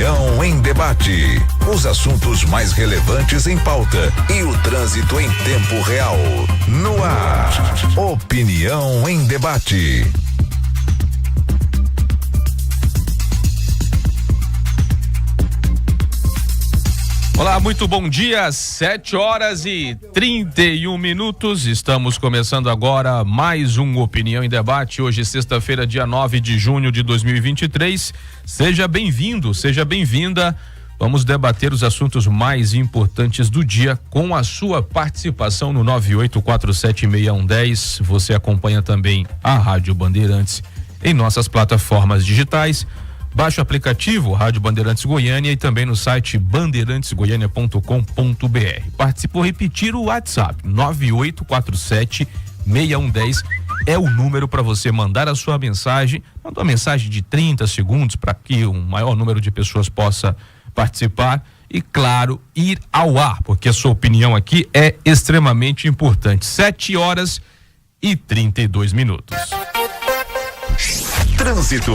Opinião em debate. Os assuntos mais relevantes em pauta e o trânsito em tempo real. No ar. Opinião em debate. Olá, muito bom dia, 7h31. Estamos começando agora mais um Opinião em Debate. Hoje, sexta-feira, dia 9 de junho de 2023. Seja bem-vindo, seja bem-vinda. Vamos debater os assuntos mais importantes do dia com a sua participação no 98476110. Você acompanha também a Rádio Bandeirantes em nossas plataformas digitais. Baixe o aplicativo Rádio Bandeirantes Goiânia e também no site bandeirantesgoiania.com.br. Participe ou repetir o WhatsApp 98476110 é o número para você mandar a sua mensagem. Manda uma mensagem de 30 segundos para que um maior número de pessoas possa participar e, claro, ir ao ar, porque a sua opinião aqui é extremamente importante. 7h32. Trânsito.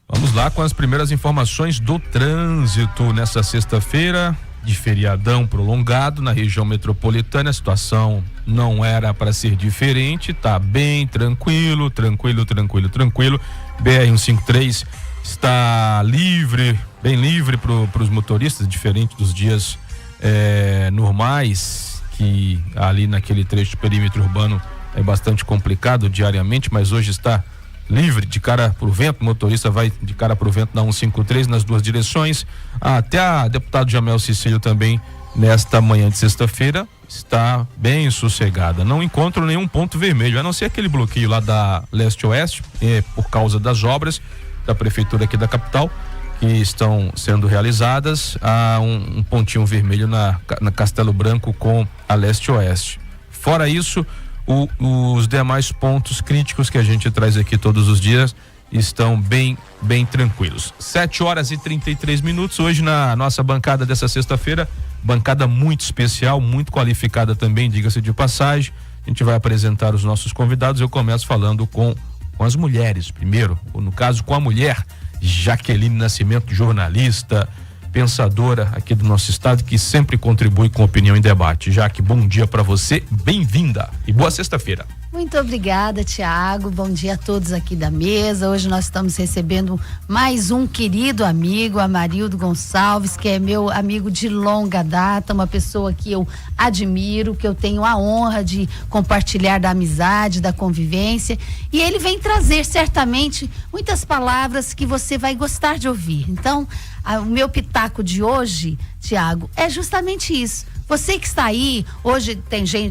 Vamos lá com as primeiras informações do trânsito nessa sexta-feira de feriadão prolongado na região metropolitana. A situação não era para ser diferente, tá bem tranquilo. BR-153 está livre, bem livre para os motoristas, diferente dos dias normais, que ali naquele trecho do perímetro urbano é bastante complicado diariamente, mas hoje está livre, de cara pro vento. O motorista vai de cara pro vento na 153 nas duas direções. Até a deputada Jamel Cecílio também nesta manhã de sexta-feira está bem sossegada. Não encontro nenhum ponto vermelho, a não ser aquele bloqueio lá da leste-oeste, por causa das obras da prefeitura aqui da capital que estão sendo realizadas. Há um pontinho vermelho na Castelo Branco com a leste-oeste. Fora isso, os demais pontos críticos que a gente traz aqui todos os dias estão bem tranquilos. 7h33. Hoje na nossa bancada dessa sexta-feira, bancada muito especial, muito qualificada também, diga-se de passagem. A gente vai apresentar os nossos convidados. Eu começo falando com as mulheres primeiro, ou no caso com a mulher Jaqueline Nascimento, jornalista, pensadora aqui do nosso estado, que sempre contribui com opinião em debate. Jaque, bom dia para você, bem-vinda e boa sexta-feira. Muito obrigada, Tiago. Bom dia a todos aqui da mesa. Hoje nós estamos recebendo mais um querido amigo, Amarildo Gonçalves, que é meu amigo de longa data, uma pessoa que eu admiro, que eu tenho a honra de compartilhar da amizade, da convivência, e ele vem trazer certamente muitas palavras que você vai gostar de ouvir. Então, o meu pitaco de hoje, Tiago, é justamente isso. Você que está aí, hoje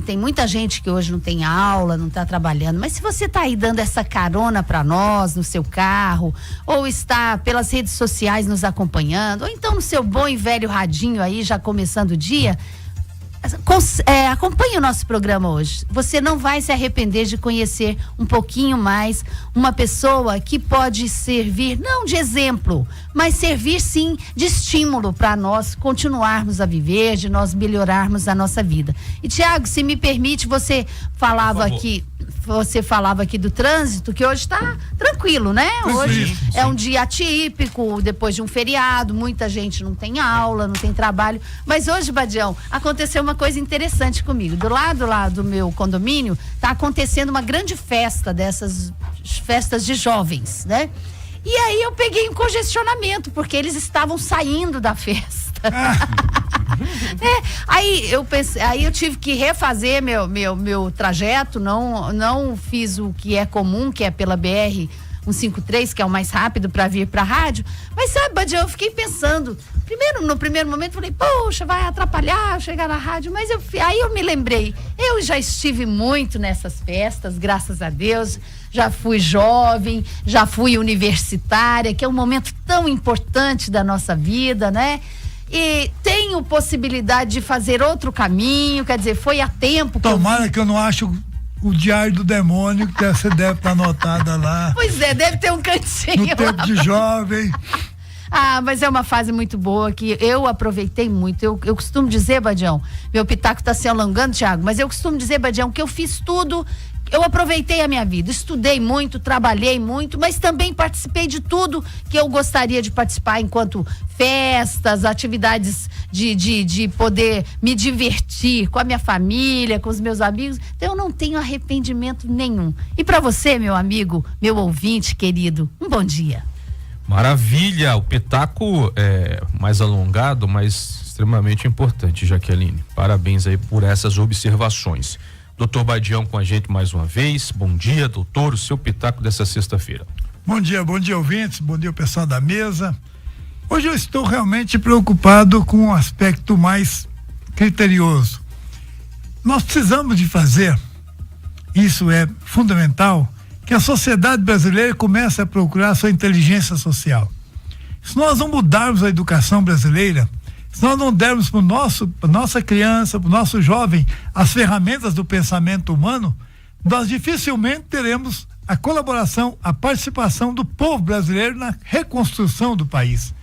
tem muita gente que hoje não tem aula, não está trabalhando, mas se você está aí dando essa carona para nós no seu carro, ou está pelas redes sociais nos acompanhando, ou então no seu bom e velho radinho aí, já começando o dia, acompanhe o nosso programa hoje. Você não vai se arrepender de conhecer um pouquinho mais uma pessoa que pode servir, não de exemplo, mas servir sim de estímulo para nós continuarmos a viver, de nós melhorarmos a nossa vida. E Tiago, se me permite, você falava aqui do trânsito, que hoje está tranquilo, né? Hoje sim. É um dia atípico, depois de um feriado, muita gente não tem aula, não tem trabalho, mas hoje, Badião, aconteceu uma coisa interessante comigo. Do lado lá do meu condomínio, está acontecendo uma grande festa, dessas festas de jovens, né? E aí eu peguei um congestionamento, porque eles estavam saindo da festa. Aí eu tive que refazer meu trajeto, não fiz o que é comum, que é pela BR-153, que é o mais rápido para vir para a rádio. Mas sabe, Badião, eu fiquei pensando, no primeiro momento falei, poxa, vai atrapalhar chegar na rádio, mas aí eu me lembrei, eu já estive muito nessas festas, graças a Deus, já fui jovem, já fui universitária, que é um momento tão importante da nossa vida, né? E tenho possibilidade de fazer outro caminho, quer dizer, foi a tempo. Tomara que eu não ache o Diário do Demônio, que você deve estar anotada lá. Pois é, deve ter um cantinho. No tempo de jovem. Mas é uma fase muito boa que eu aproveitei muito. Eu costumo dizer, Badião, meu pitaco está se alongando, Thiago, mas eu costumo dizer, Badião, que eu fiz tudo Eu aproveitei a minha vida, estudei muito, trabalhei muito, mas também participei de tudo que eu gostaria de participar, enquanto festas, atividades de poder me divertir com a minha família, com os meus amigos. Então eu não tenho arrependimento nenhum. E para você, meu amigo, meu ouvinte querido, um bom dia. Maravilha, o pitaco é mais alongado, mas extremamente importante, Jaqueline. Parabéns aí por essas observações. Doutor Badião com a gente mais uma vez. Bom dia, doutor, o seu pitaco dessa sexta-feira. Bom dia, ouvintes, bom dia, pessoal da mesa. Hoje eu estou realmente preocupado com um aspecto mais criterioso. Nós precisamos de fazer, isso é fundamental, que a sociedade brasileira comece a procurar sua inteligência social. Se nós não mudarmos a educação brasileira, se nós não dermos para nossa criança, para o nosso jovem, as ferramentas do pensamento humano, nós dificilmente teremos a colaboração, a participação do povo brasileiro na reconstrução do país.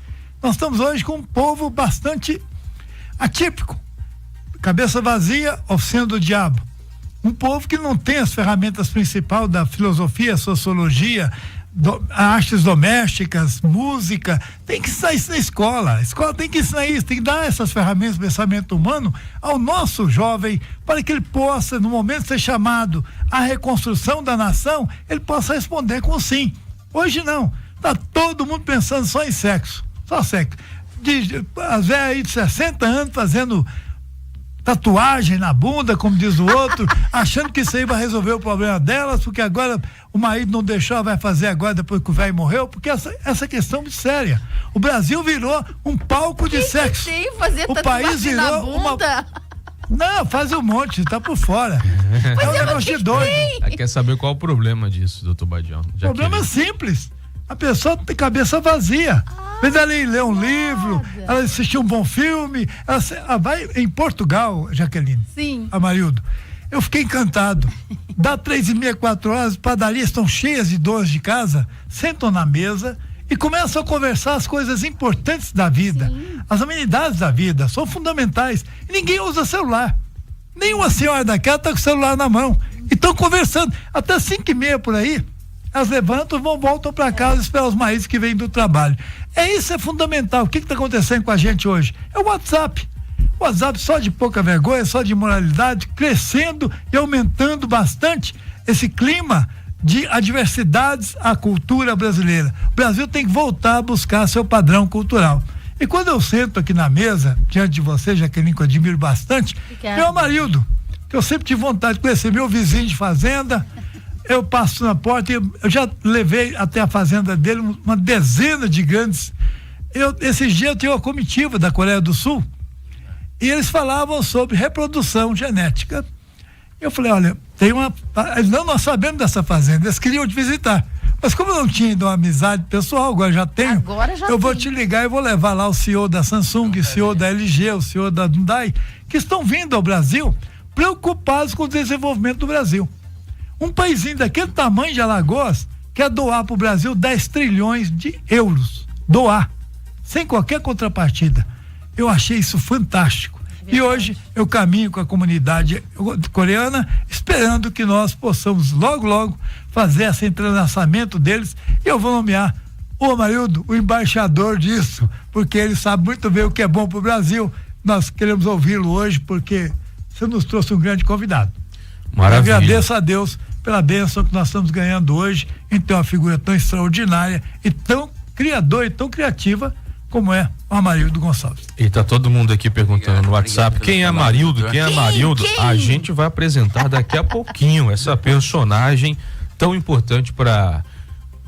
Nós estamos hoje com um povo bastante atípico, cabeça vazia, oficina do diabo. Um povo que não tem as ferramentas principais da filosofia, sociologia, artes domésticas, música. Tem que ensinar isso na escola. A escola tem que ensinar isso, tem que dar essas ferramentas do pensamento humano ao nosso jovem, para que ele possa, no momento de ser chamado à reconstrução da nação, ele possa responder com sim. Hoje não. Está todo mundo pensando só em sexo. Só sexo. As velhas aí de 60 anos fazendo tatuagem na bunda, como diz o outro, achando que isso aí vai resolver o problema delas, porque agora o marido não deixou, vai fazer agora depois que o velho morreu, porque essa questão é séria. O Brasil virou um palco de sexo. Sim, fazer o país virou na bunda. Não, faz um monte, tá por fora. É um negócio de doido. Quer saber qual é o problema disso, doutor Badião? O problema é simples. A pessoa tem cabeça vazia. Mas ela ler um livro, ela assistir um bom filme, ela vai em Portugal, Jaqueline. Sim. Amarildo. Eu fiquei encantado. Dá 3h30, 4 horas, padarias estão cheias de donos de casa, sentam na mesa e começam a conversar as coisas importantes da vida. Sim. As amenidades da vida são fundamentais. E ninguém usa celular. Nenhuma senhora daquela está com o celular na mão. E estão conversando. Até 5h30 por aí, elas levantam, voltam para casa, esperar os maridos que vêm do trabalho. Isso é fundamental. O que está acontecendo com a gente hoje? É o WhatsApp. O WhatsApp só de pouca vergonha, só de imoralidade, crescendo e aumentando bastante esse clima de adversidades à cultura brasileira. O Brasil tem que voltar a buscar seu padrão cultural. E quando eu sento aqui na mesa, diante de você, Jaqueline, que eu admiro bastante, meu Amarildo, que eu sempre tive vontade de conhecer, meu vizinho de fazenda. Eu passo na porta e eu já levei até a fazenda dele uma dezena de grandes. Esses dias eu tinha uma comitiva da Coreia do Sul e eles falavam sobre reprodução genética. Eu falei, olha, nós sabemos dessa fazenda, eles queriam te visitar. Mas como eu não tinha ainda uma amizade pessoal, agora já tenho, vou te ligar e vou levar lá o CEO da Samsung, o CEO da LG, o CEO da Hyundai, que estão vindo ao Brasil preocupados com o desenvolvimento do Brasil. Um paísinho daquele tamanho de Alagoas quer doar para o Brasil 10 trilhões de euros. Doar, sem qualquer contrapartida. Eu achei isso fantástico. E hoje eu caminho com a comunidade coreana, esperando que nós possamos logo, logo fazer esse entrelaçamento deles. E eu vou nomear o Amarildo, o embaixador disso, porque ele sabe muito bem o que é bom para o Brasil. Nós queremos ouvi-lo hoje, porque você nos trouxe um grande convidado. Maravilha. Eu agradeço a Deus pela bênção que nós estamos ganhando hoje em ter uma figura tão extraordinária e tão criadora e tão criativa como é o Amarildo Gonçalves. E tá todo mundo aqui perguntando no WhatsApp, quem é Amarildo? Quem é Amarildo? A gente vai apresentar daqui a pouquinho essa personagem tão importante para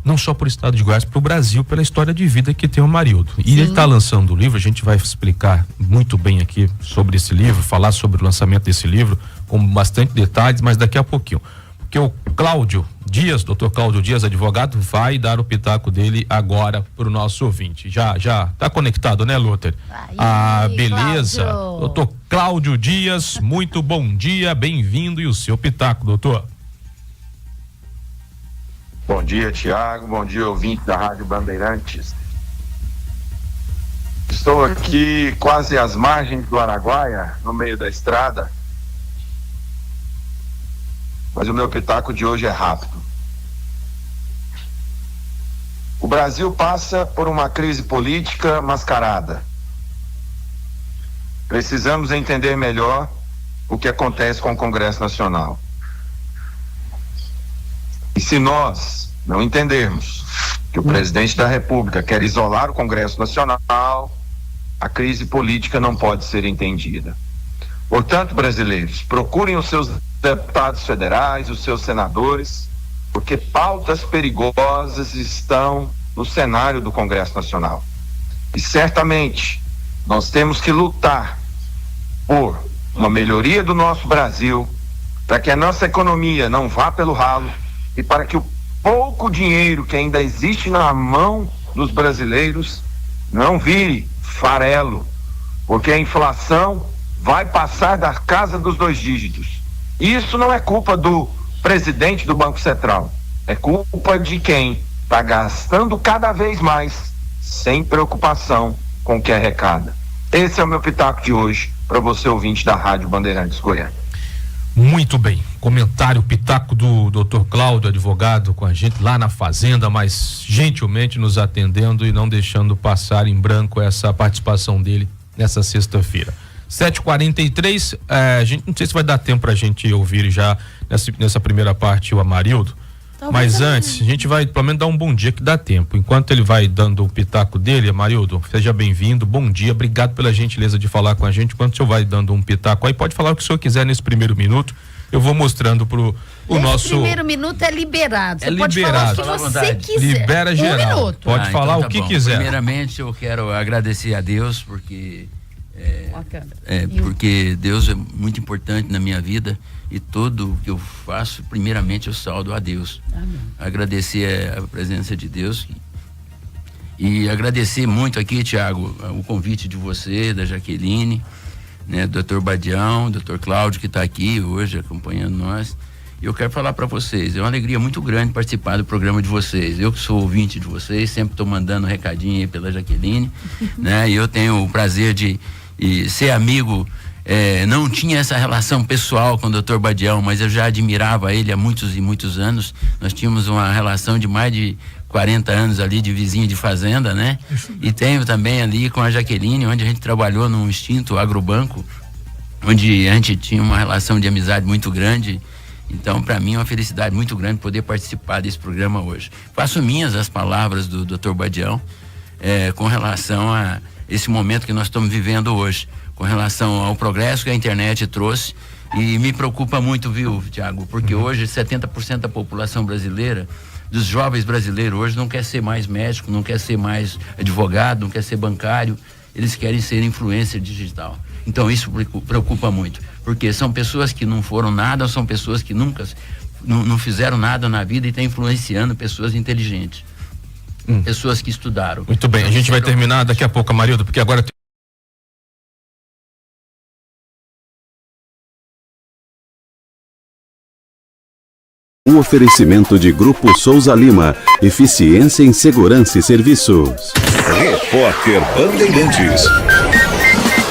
não só para o estado de Goiás, para o Brasil, pela história de vida que tem o Amarildo. E ele está lançando o livro, a gente vai explicar muito bem aqui sobre esse livro, falar sobre o lançamento desse livro com bastante detalhes, mas daqui a pouquinho. Porque o Cláudio Dias, doutor Cláudio Dias, advogado, vai dar o pitaco dele agora para o nosso ouvinte. Já tá conectado, né, Luther? Beleza. Cláudio. Doutor Cláudio Dias, muito bom dia, bem-vindo, e o seu pitaco, doutor. Bom dia, Tiago, bom dia, ouvinte da Rádio Bandeirantes. Estou aqui quase às margens do Araguaia, no meio da estrada. mas o meu pitaco de hoje é rápido. O Brasil passa por uma crise política mascarada. Precisamos entender melhor o que acontece com o Congresso Nacional. E se nós não entendermos que o presidente da República quer isolar o Congresso Nacional, a crise política não pode ser entendida. Portanto, brasileiros, procurem os seus deputados federais, os seus senadores, porque pautas perigosas estão no cenário do Congresso Nacional. E certamente nós temos que lutar por uma melhoria do nosso Brasil, para que a nossa economia não vá pelo ralo e para que o pouco dinheiro que ainda existe na mão dos brasileiros não vire farelo, porque a inflação vai passar da casa dos 2 dígitos. Isso não é culpa do presidente do Banco Central, é culpa de quem está gastando cada vez mais sem preocupação com o que arrecada. Esse é o meu pitaco de hoje para você, ouvinte da Rádio Bandeirantes Goiânia. Muito bem, comentário, pitaco do Dr. Cláudio, advogado, com a gente lá na Fazenda, mas gentilmente nos atendendo e não deixando passar em branco essa participação dele nessa sexta-feira. 7h43, a gente não sei se vai dar tempo pra gente ouvir já nessa primeira parte o Amarildo, mas antes a gente vai pelo menos dar um bom dia que dá tempo. Enquanto ele vai dando o pitaco dele, Amarildo, seja bem-vindo, bom dia, obrigado pela gentileza de falar com a gente. Enquanto o senhor vai dando um pitaco aí, pode falar o que o senhor quiser nesse primeiro minuto, eu vou mostrando pro nosso... primeiro minuto é liberado, você pode falar o que você quiser. Libera geral, minuto. Pode falar então o que bom. quiser. Primeiramente eu quero agradecer a Deus porque porque Deus é muito importante na minha vida e tudo que eu faço, primeiramente eu saldo a Deus. Amém. Agradecer a presença de Deus e agradecer muito aqui, Tiago, o convite de você, da Jaqueline, né, Dr. Badião, Dr. Cláudio, que está aqui hoje acompanhando nós. E eu quero falar para vocês, é uma alegria muito grande participar do programa de vocês. Eu que sou ouvinte de vocês, sempre estou mandando um recadinho aí pela Jaqueline, né? E eu tenho o prazer de ser amigo, não tinha essa relação pessoal com o Dr. Badião, mas eu já admirava ele há muitos e muitos anos. Nós tínhamos uma relação de mais de 40 anos ali, de vizinho de fazenda, né? E tenho também ali com a Jaqueline, onde a gente trabalhou num extinto agrobanco, onde a gente tinha uma relação de amizade muito grande. Então, para mim é uma felicidade muito grande poder participar desse programa hoje. Faço minhas as palavras do Dr. Badião com relação a esse momento que nós estamos vivendo hoje, com relação ao progresso que a internet trouxe, e me preocupa muito, viu, Tiago, porque hoje 70% da população brasileira, dos jovens brasileiros hoje, não quer ser mais médico, não quer ser mais advogado, não quer ser bancário, eles querem ser influencer digital. Então isso preocupa muito, porque são pessoas que não foram nada, são pessoas que nunca não fizeram nada na vida e estão influenciando pessoas inteligentes. Pessoas que estudaram. Muito bem, a gente vai terminar daqui a pouco, Amarildo, porque agora Um oferecimento de Grupo Souza Lima, eficiência em segurança e serviços. Repórter Bandeirantes.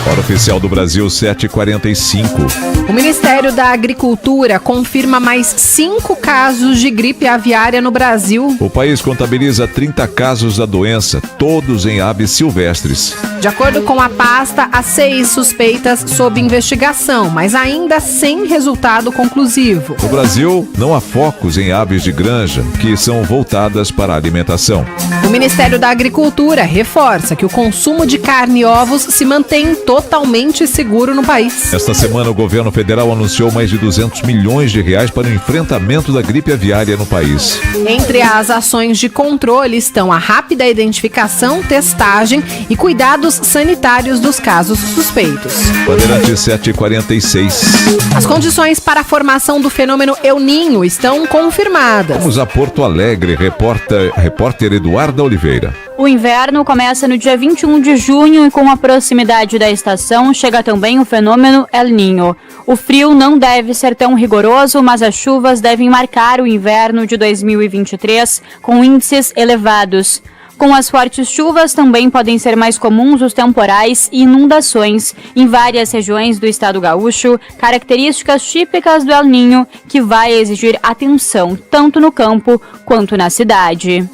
Hora oficial do Brasil, 7h45. O Ministério da Agricultura confirma mais 5 casos de gripe aviária no Brasil. O país contabiliza 30 casos da doença, todos em aves silvestres. De acordo com a pasta, há 6 suspeitas sob investigação, mas ainda sem resultado conclusivo. No Brasil, não há focos em aves de granja, que são voltadas para a alimentação. O Ministério da Agricultura reforça que o consumo de carne e ovos se mantém totalmente seguro no país. Esta semana, o governo federal anunciou mais de R$200 milhões para o enfrentamento da gripe aviária no país. Entre as ações de controle estão a rápida identificação, testagem e cuidados sanitários dos casos suspeitos. Bandeirantes 7h46. As condições para a formação do fenômeno El Niño estão confirmadas. Vamos a Porto Alegre, repórter Eduarda Oliveira. O inverno começa no dia 21 de junho e com a proximidade da estação chega também o fenômeno El Niño. O frio não deve ser tão rigoroso, mas as chuvas devem marcar o inverno de 2023 com índices elevados. Com as fortes chuvas, também podem ser mais comuns os temporais e inundações em várias regiões do estado gaúcho, características típicas do El Niño que vai exigir atenção tanto no campo quanto na cidade.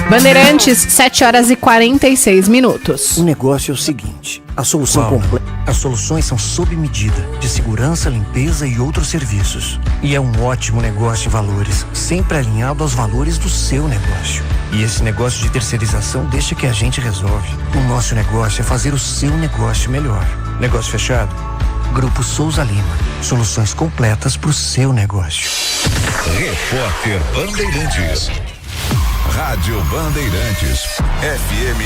Bandeirantes, 7h46. O negócio é o seguinte: a solução completa. As soluções são sob medida, de segurança, limpeza e outros serviços. E é um ótimo negócio em valores, sempre alinhado aos valores do seu negócio. E esse negócio de terceirização deixa que a gente resolve. O nosso negócio é fazer o seu negócio melhor. Negócio fechado? Grupo Souza Lima. Soluções completas para o seu negócio. Repórter Bandeirantes. Rádio Bandeirantes, FM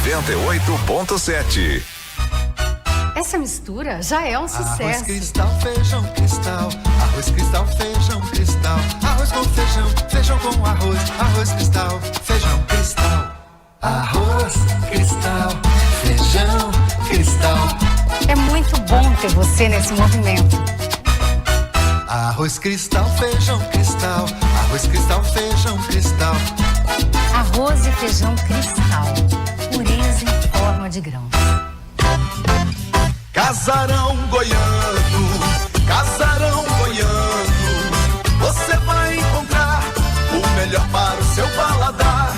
98.7. Essa mistura já é um sucesso. Arroz Cristal, feijão Cristal. Arroz Cristal, feijão Cristal. Arroz com feijão, feijão com arroz. Arroz Cristal, feijão Cristal. Arroz Cristal, feijão Cristal. É muito bom ter você nesse movimento. Arroz Cristal, feijão Cristal. Arroz Cristal, feijão Cristal. Arroz e feijão Cristal. Pureza em forma de grãos. Casarão Goiano, Casarão Goiano. Você vai encontrar o melhor para o seu paladar.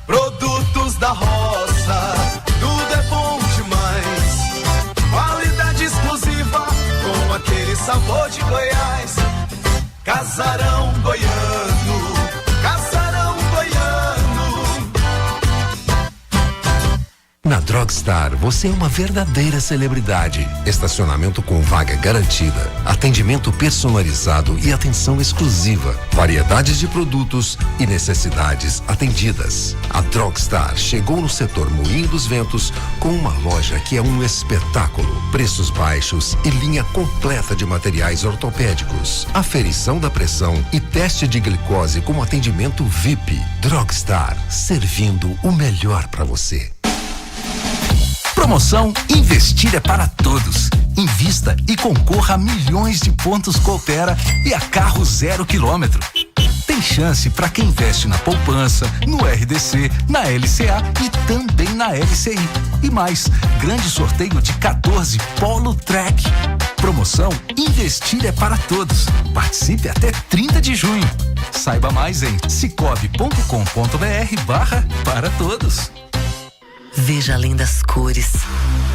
Produtos da roça, tudo é bom demais. Qualidade exclusiva, com aquele sabor de Goiás. Casarão Goiano, Casarão Goiano. Na Drogstar, você é uma verdadeira celebridade. Estacionamento com vaga garantida, atendimento personalizado e atenção exclusiva. Variedades de produtos e necessidades atendidas. A Drogstar chegou no setor Moinho dos Ventos com uma loja que é um espetáculo. Preços baixos e linha completa de materiais ortopédicos. Aferição da pressão e teste de glicose com atendimento VIP. Drogstar, servindo o melhor para você. Promoção Investir é para todos. Invista e concorra a milhões de pontos Coopera e a carro 0 km. Tem chance para quem investe na poupança, no RDC, na LCA e também na LCI. E mais, grande sorteio de 14 Polo Track. Promoção Investir é para todos. Participe até 30 de junho. Saiba mais em cicobi.com.br/para todos. Veja além das cores,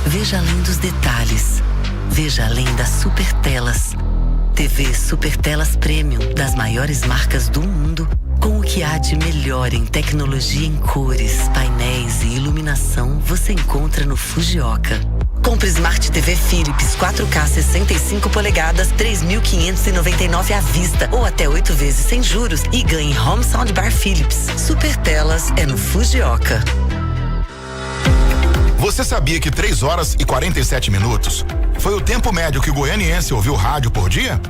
veja além dos detalhes, veja além das super telas. TV Super Telas Premium das maiores marcas do mundo, com o que há de melhor em tecnologia em cores, painéis e iluminação, você encontra no Fujioka. Compre Smart TV Philips 4K 65 polegadas, 3.599 à vista ou até 8 vezes sem juros e ganhe Home Soundbar Philips. Super Telas é no Fujioka. Você sabia que 3 horas e 47 minutos foi o tempo médio que o goianiense ouviu rádio por dia?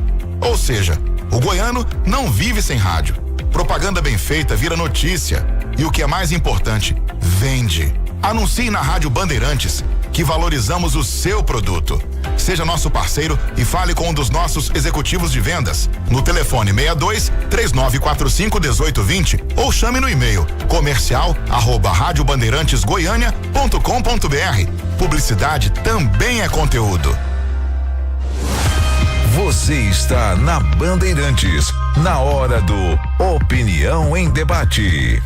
Ou seja, o goiano não vive sem rádio. Propaganda bem feita vira notícia. E o que é mais importante, vende. Anuncie na Rádio Bandeirantes, que valorizamos o seu produto. Seja nosso parceiro e fale com um dos nossos executivos de vendas no telefone 62-3945-1820 ou chame no e-mail comercial@radiobandeirantesgoiania.com.br. Publicidade também é conteúdo. Você está na Bandeirantes, na hora do Opinião em Debate.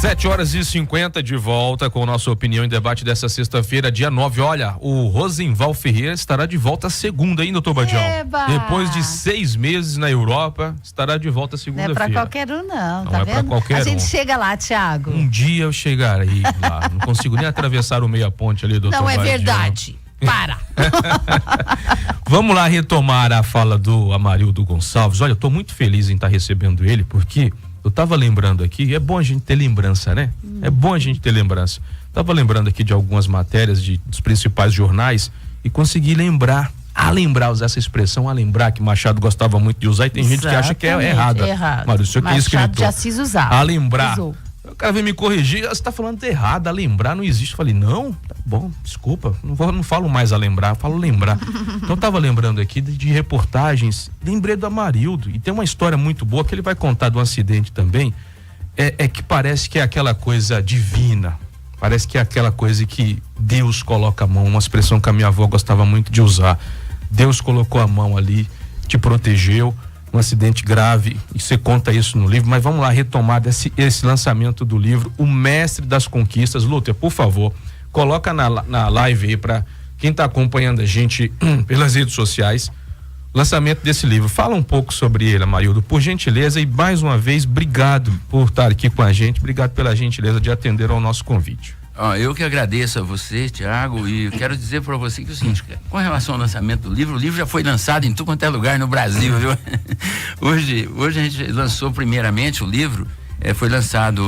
7h50 de volta com nossa opinião em debate dessa sexta-feira, dia 9. Olha, o Rosenval Ferreira estará de volta segunda, hein, doutor Badião? Depois de 6 meses na Europa, estará de volta segunda-feira. Não é pra qualquer um, não, tá é vendo? Qualquer a gente um. chega lá, Thiago. Um dia eu chegarei lá. Não consigo nem atravessar o meia ponte ali, doutor Não é Badião. verdade. Para! Vamos lá retomar a fala do Amarildo Gonçalves. Olha, eu tô muito feliz em estar recebendo ele, porque eu tava lembrando aqui, é bom a gente ter lembrança, né? É bom a gente ter lembrança. Tava lembrando aqui de algumas matérias dos principais jornais e consegui lembrar, usar essa expressão, que Machado gostava muito de usar e tem gente que acha que é errada. Errado. Mas isso aqui é escritor. Machado de Assis usava. Lembrar. O cara veio me corrigir, você tá falando errado, a lembrar não existe. Eu falei, não, tá bom, desculpa, não falo mais a lembrar, falo lembrar. Então eu tava lembrando aqui de reportagens, lembrei do Amarildo, e tem uma história muito boa que ele vai contar do acidente também, é que parece que é aquela coisa divina, parece que é aquela coisa que Deus coloca a mão, uma expressão que a minha avó gostava muito de usar. Deus colocou a mão ali, te protegeu, um acidente grave, e você conta isso no livro, mas vamos lá retomar esse lançamento do livro, O Mestre das Conquistas. Lúcia, por favor, coloca na live aí para quem está acompanhando a gente pelas redes sociais, lançamento desse livro. Fala um pouco sobre ele, Amarildo, por gentileza, e mais uma vez, obrigado por estar aqui com a gente, obrigado pela gentileza de atender ao nosso convite. Eu que agradeço a você, Tiago, e quero dizer para você que é o seguinte, com relação ao lançamento do livro, o livro já foi lançado em tudo quanto é lugar no Brasil, viu? Hoje a gente lançou primeiramente o livro, foi lançado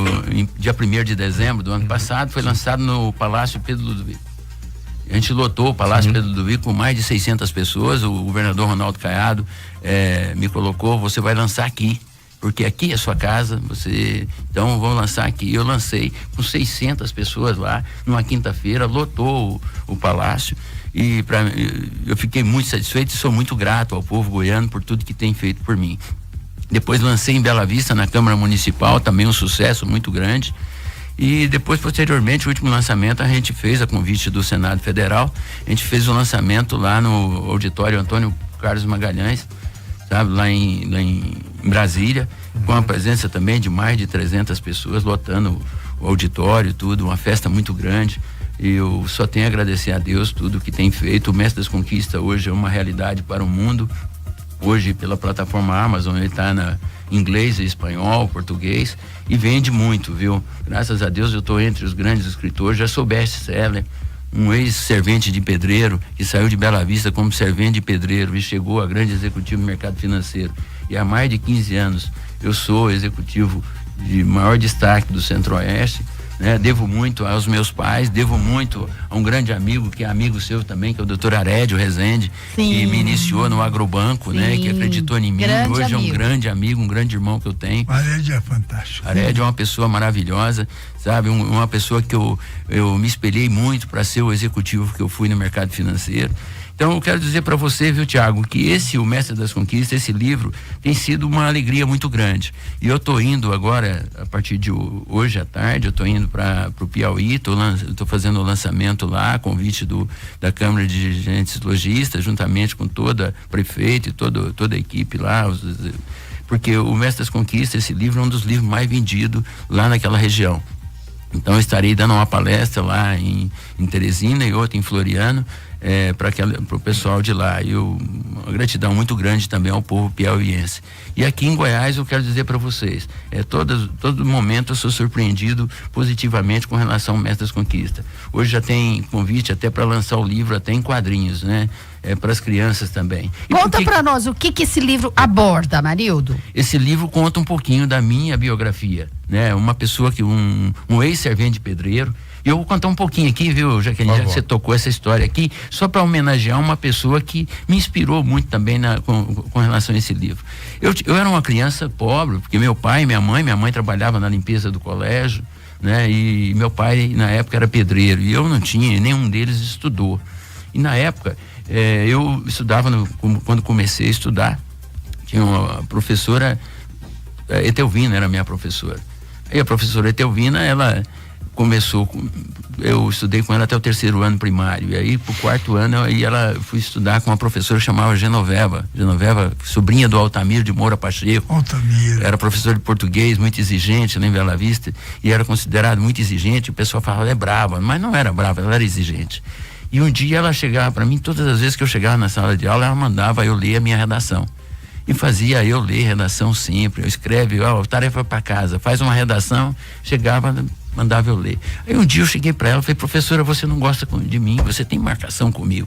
dia 1º de dezembro do ano passado, foi lançado no Palácio Pedro Ludovico. A gente lotou o Palácio Pedro Ludovico com mais de 600 pessoas, o governador Ronaldo Caiado me colocou, você vai lançar aqui, porque aqui é sua casa, então vamos lançar aqui. Eu lancei com 600 pessoas lá, numa quinta-feira, lotou o palácio, e eu fiquei muito satisfeito e sou muito grato ao povo goiano por tudo que tem feito por mim. Depois lancei em Bela Vista, na Câmara Municipal, também um sucesso muito grande, e depois, posteriormente, o último lançamento a gente fez a convite do Senado Federal, a gente fez o lançamento lá no auditório Antônio Carlos Magalhães, sabe, lá em Brasília, com a presença também de mais de 300 pessoas, lotando o auditório, tudo, uma festa muito grande, e eu só tenho a agradecer a Deus tudo que tem feito. O Mestre das Conquistas hoje é uma realidade para o mundo, hoje pela plataforma Amazon, ele está em inglês, espanhol, português, e vende muito, viu? Graças a Deus eu estou entre os grandes escritores, já sou best-seller, um ex-servente de pedreiro que saiu de Bela Vista como servente de pedreiro e chegou a grande executivo do mercado financeiro, e há mais de 15 anos eu sou executivo de maior destaque do Centro-Oeste, né? Devo muito aos meus pais, devo muito a um grande amigo, que é amigo seu também, que é o Dr. Arédio Rezende, que me iniciou no Agrobanco, né? Que acreditou em mim, hoje é um grande amigo, um grande irmão que eu tenho. O Arédio é fantástico. Arédio é uma pessoa maravilhosa, sabe? Uma pessoa que eu me espelhei muito para ser o executivo que eu fui no mercado financeiro. Então eu quero dizer para você, viu, Tiago, que O Mestre das Conquistas, esse livro, tem sido uma alegria muito grande. E eu tô indo agora, a partir de hoje à tarde, eu tô indo para o Piauí, tô fazendo o lançamento lá, convite da Câmara de Dirigentes Lojistas, juntamente com toda prefeito e toda a equipe lá, porque O Mestre das Conquistas, esse livro é um dos livros mais vendidos lá naquela região. Então eu estarei dando uma palestra lá em Teresina e outra em Floriano, para o pessoal de lá. E uma gratidão muito grande também ao povo piauiense. E aqui em Goiás eu quero dizer para vocês, todo momento eu sou surpreendido positivamente com relação ao Mestre das Conquistas. Hoje já tem convite até para lançar o livro até em quadrinhos, né? Para as crianças também. Conta para nós o que esse livro aborda, Amarildo. Esse livro conta um pouquinho da minha biografia, né? Uma pessoa que um ex-servente de pedreiro. E eu vou contar um pouquinho aqui, viu, Jaqueline, já que você tocou essa história aqui, só para homenagear uma pessoa que me inspirou muito também com relação a esse livro. Eu era uma criança pobre, porque meu pai e minha mãe trabalhava na limpeza do colégio, né? E meu pai na época era pedreiro e eu não tinha, nenhum deles estudou. E na época eu estudava, quando comecei a estudar, tinha uma professora, Etelvina era minha professora. E a professora Etelvina, ela começou, eu estudei com ela até o 3º ano primário, e aí pro 4º ano fui estudar com uma professora que chamava Genoveva, sobrinha do Altamiro de Moura Pacheco. Altamiro. Era professora de português, muito exigente lá em Bela Vista, e era considerado muito exigente. O pessoal falava, ela é brava, mas não era brava, ela era exigente. E um dia ela chegava para mim, todas as vezes que eu chegava na sala de aula, ela mandava eu ler a minha redação. E fazia eu ler redação sempre. Eu escreve, tarefa para casa, faz uma redação, chegava, mandava eu ler. Aí um dia eu cheguei para ela e falei, professora, você não gosta de mim, você tem marcação comigo.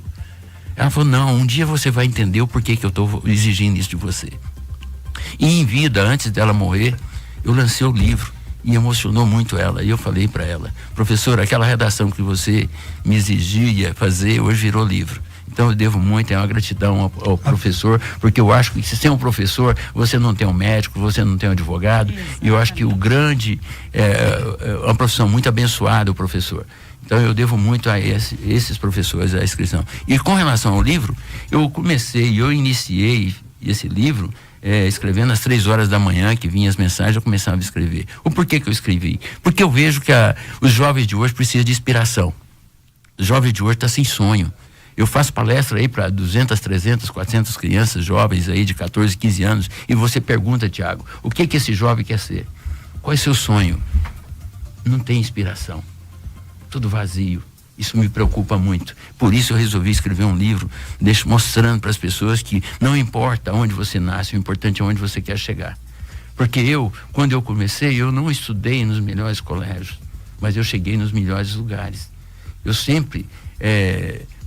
Ela falou, não, um dia você vai entender o porquê que eu estou exigindo isso de você. E em vida, antes dela morrer, eu lancei o livro e emocionou muito ela. E eu falei para ela, professora, aquela redação que você me exigia fazer, hoje virou livro. Então eu devo muito, é uma gratidão ao professor, porque eu acho que se sem um professor, você não tem um médico, você não tem um advogado. Exatamente. E eu acho que o grande, é uma profissão muito abençoada, o professor. Então eu devo muito a esses professores, a inscrição. E com relação ao livro, eu iniciei esse livro escrevendo às 3h da manhã, que vinha as mensagens, eu começava a escrever. O porquê que eu escrevi? Porque eu vejo que os jovens de hoje precisam de inspiração. O jovem de hoje está sem sonho. Eu faço palestra aí para 200, 300, 400 crianças jovens aí de 14, 15 anos, e você pergunta, Tiago, o que esse jovem quer ser? Qual é o seu sonho? Não tem inspiração. Tudo vazio. Isso me preocupa muito. Por isso eu resolvi escrever um livro mostrando para as pessoas que não importa onde você nasce, o importante é onde você quer chegar. Porque quando eu comecei, eu não estudei nos melhores colégios, mas eu cheguei nos melhores lugares. Eu sempre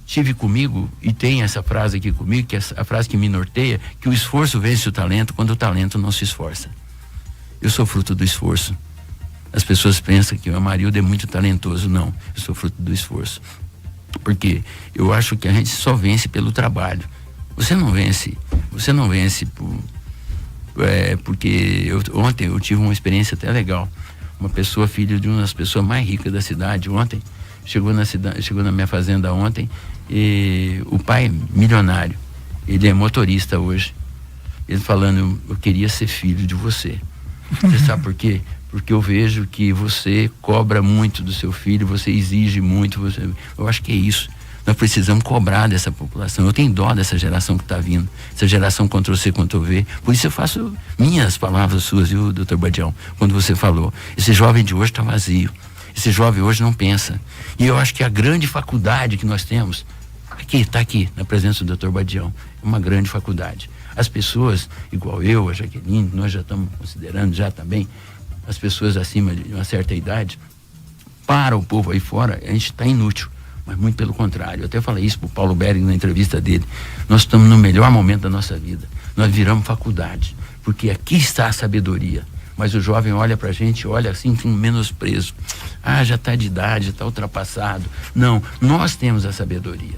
tive comigo, e tem essa frase aqui comigo, que é a frase que me norteia, que o esforço vence o talento quando o talento não se esforça. Eu sou fruto do esforço. As pessoas pensam que o Amarildo é muito talentoso. Não, eu sou fruto do esforço. Porque eu acho que a gente só vence pelo trabalho. Você não vence porque ontem eu tive uma experiência até legal. Uma pessoa, filho de uma das pessoas mais ricas da cidade, ontem, chegou na minha fazenda ontem, e o pai milionário, ele é motorista hoje, ele falando, eu queria ser filho de você. Você sabe por quê? Porque eu vejo que você cobra muito do seu filho, você exige muito, eu acho que é isso. Nós precisamos cobrar dessa população. Eu tenho dó dessa geração que está vindo, essa geração Ctrl-C, Ctrl-V. Por isso eu faço minhas palavras suas, viu, doutor Badião, quando você falou. Esse jovem de hoje está vazio. Esse jovem hoje não pensa. E eu acho que a grande faculdade que nós temos, está aqui, na presença do doutor Badião, é uma grande faculdade. As pessoas, igual eu, a Jaqueline, nós já estamos considerando já também, as pessoas acima de uma certa idade, para o povo aí fora, a gente está inútil. Mas muito pelo contrário. Eu até falei isso para o Paulo Bering na entrevista dele. Nós estamos no melhor momento da nossa vida. Nós viramos faculdade, porque aqui está a sabedoria. Mas o jovem olha pra gente, olha assim com menosprezo. Já está de idade, já está ultrapassado. Não, nós temos a sabedoria.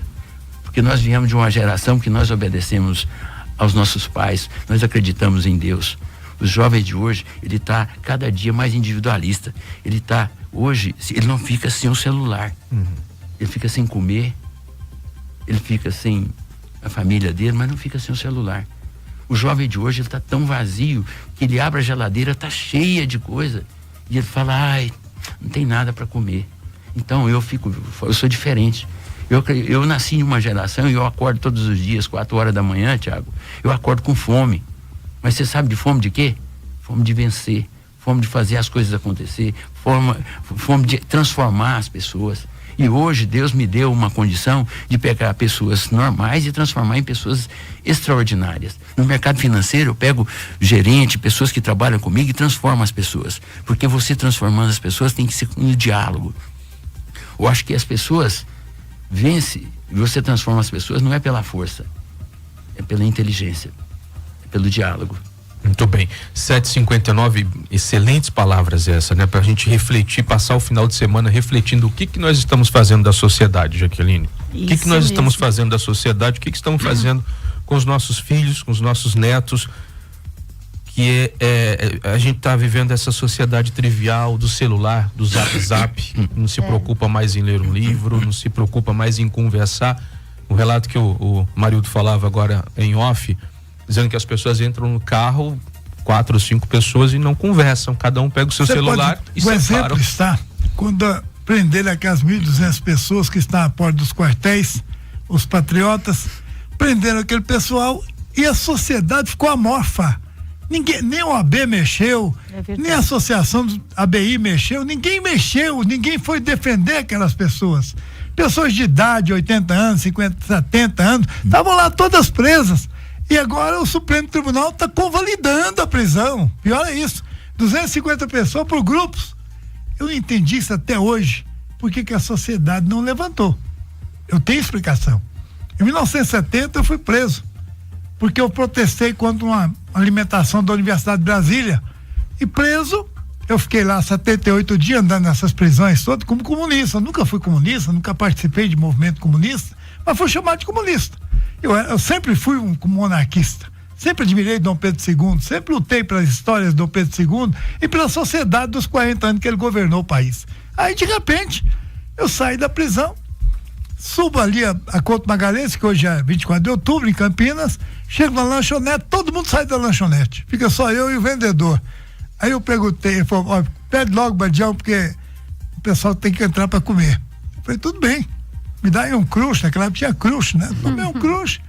Porque nós viemos de uma geração que nós obedecemos aos nossos pais, nós acreditamos em Deus. O jovem de hoje, ele está cada dia mais individualista. Ele está, hoje, ele não fica sem o celular. Ele fica sem comer, ele fica sem a família dele, mas não fica sem o celular. O jovem de hoje, ele está tão vazio que ele abre a geladeira, está cheia de coisa, e ele fala, não tem nada para comer. Então eu sou diferente. Eu nasci em uma geração e eu acordo todos os dias, 4h da manhã, Tiago, eu acordo com fome. Mas você sabe de fome de quê? Fome de vencer, fome de fazer as coisas acontecer, fome de transformar as pessoas. E hoje Deus me deu uma condição de pegar pessoas normais e transformar em pessoas extraordinárias. No mercado financeiro eu pego gerente, pessoas que trabalham comigo e transformo as pessoas. Porque você transformando as pessoas tem que ser no diálogo. Eu acho que as pessoas vencem e você transforma as pessoas não é pela força, é pela inteligência, é pelo diálogo. Muito bem, 7h59, excelentes palavras essa, né? Pra gente refletir, passar o final de semana refletindo o que nós estamos fazendo da sociedade, Jaqueline. O que nós estamos fazendo da sociedade, o que estamos fazendo com os nossos filhos, com os nossos netos, que a gente tá vivendo essa sociedade trivial do celular, do zap, não se preocupa mais em ler um livro, não se preocupa mais em conversar. O relato que o Marildo falava agora em off, dizendo que as pessoas entram no carro, 4 ou 5 pessoas e não conversam, cada um pega o seu celular e separam. O exemplo está quando prenderam aquelas 1.200 pessoas que estão à porta dos quartéis, os patriotas, prenderam aquele pessoal e a sociedade ficou amorfa. Ninguém, nem o AB mexeu, nem a associação do ABI mexeu, ninguém foi defender aquelas pessoas. Pessoas de idade, 80 anos, 50, 70 anos, estavam lá todas presas. E agora o Supremo Tribunal está convalidando a prisão. Pior é isso. 250 pessoas por grupos. Eu não entendi isso até hoje. Por que a sociedade não levantou? Eu tenho explicação. Em 1970 eu fui preso. Porque eu protestei contra uma alimentação da Universidade de Brasília. E preso, eu fiquei lá 78 dias andando nessas prisões todas como comunista. Eu nunca fui comunista, nunca participei de movimento comunista. mas fui chamado de comunista. Eu sempre fui um monarquista. Sempre admirei Dom Pedro II, sempre lutei pelas histórias de Dom Pedro II e pela sociedade dos 40 anos que ele governou o país. Aí, de repente, eu saí da prisão, subo ali a Couto Magalhães, que hoje é 24 de outubro, em Campinas, chego na lanchonete, todo mundo sai da lanchonete, fica só eu e o vendedor. Aí eu perguntei, ele falou, ó, pede logo, Badião, porque o pessoal tem que entrar para comer. Eu falei, tudo bem, me dá aí um crush, naquela época tinha crush, né? Tomei um crush.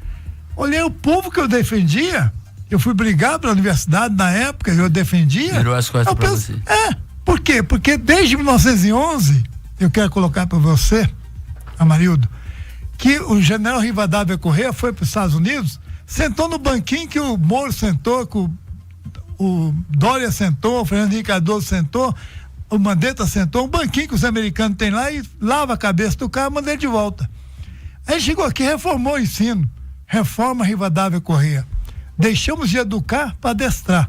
Olhei o povo que eu defendia, eu fui brigar pela universidade na época, eu defendia. Virou as costas pra você. Por quê? Porque desde 1911, eu quero colocar para você, Amarildo, que o general Rivadavia Corrêa foi para os Estados Unidos, sentou no banquinho que o Moro sentou, que o Dória sentou, o Fernando Henrique Cardoso sentou, o Mandetta sentou, um banquinho que os americanos têm lá e lava a cabeça do cara e manda ele de volta. Aí chegou aqui, reformou o ensino. Reforma Rivadavia Corrêa. Deixamos de educar para adestrar.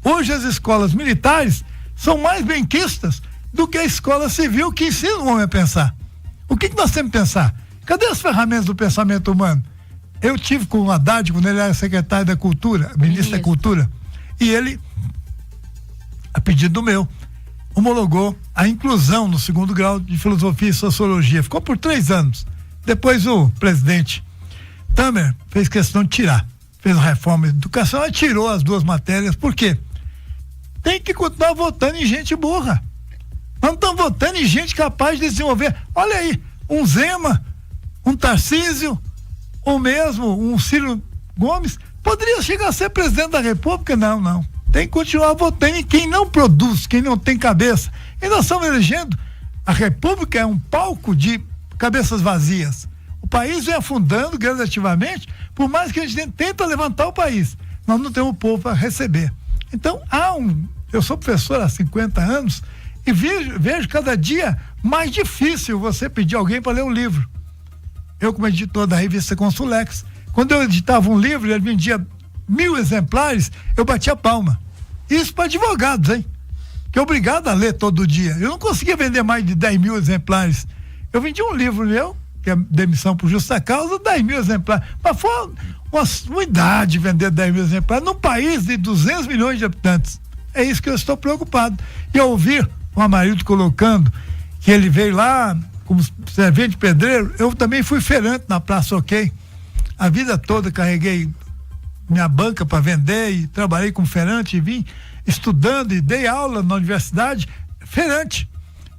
Hoje as escolas militares são mais benquistas do que a escola civil que ensina o homem a pensar. O que nós temos que pensar? Cadê as ferramentas do pensamento humano? Eu tive com o Haddad, quando ele era secretário da Cultura, ministro da Cultura, e ele, a pedido meu, homologou a inclusão no 2º grau de Filosofia e Sociologia. Ficou por 3 anos. Depois o presidente Temer fez questão de tirar, fez a reforma de educação e tirou as 2 matérias. Por quê? Tem que continuar votando em gente burra. Nós não estamos votando em gente capaz de desenvolver. Olha aí, um Zema, um Tarcísio, ou mesmo um Ciro Gomes, poderia chegar a ser presidente da República? Não. Tem que continuar votando em quem não produz, quem não tem cabeça. E nós estamos elegendo. A República é um palco de cabeças vazias. O país vem afundando gradativamente, por mais que a gente tenta levantar o país. Nós não temos o povo para receber. Então, eu sou professor há 50 anos e vejo cada dia mais difícil você pedir alguém para ler um livro. Eu, como editor da revista Consulex, quando eu editava um livro, ele vendia 1000 exemplares, eu batia palma. Isso para advogados, hein? Que é obrigado a ler todo dia. Eu não conseguia vender mais de 10.000 exemplares. Eu vendi um livro meu, que é Demissão por Justa Causa, 10.000 exemplares. Mas foi uma sumidade vender 10.000 exemplares num país de 200 milhões de habitantes. É isso que eu estou preocupado. E ao ouvir o Amarildo colocando que ele veio lá como servente pedreiro, eu também fui feirante na Praça OK. A vida toda carreguei minha banca para vender e trabalhei como feirante e vim estudando e dei aula na universidade, feirante.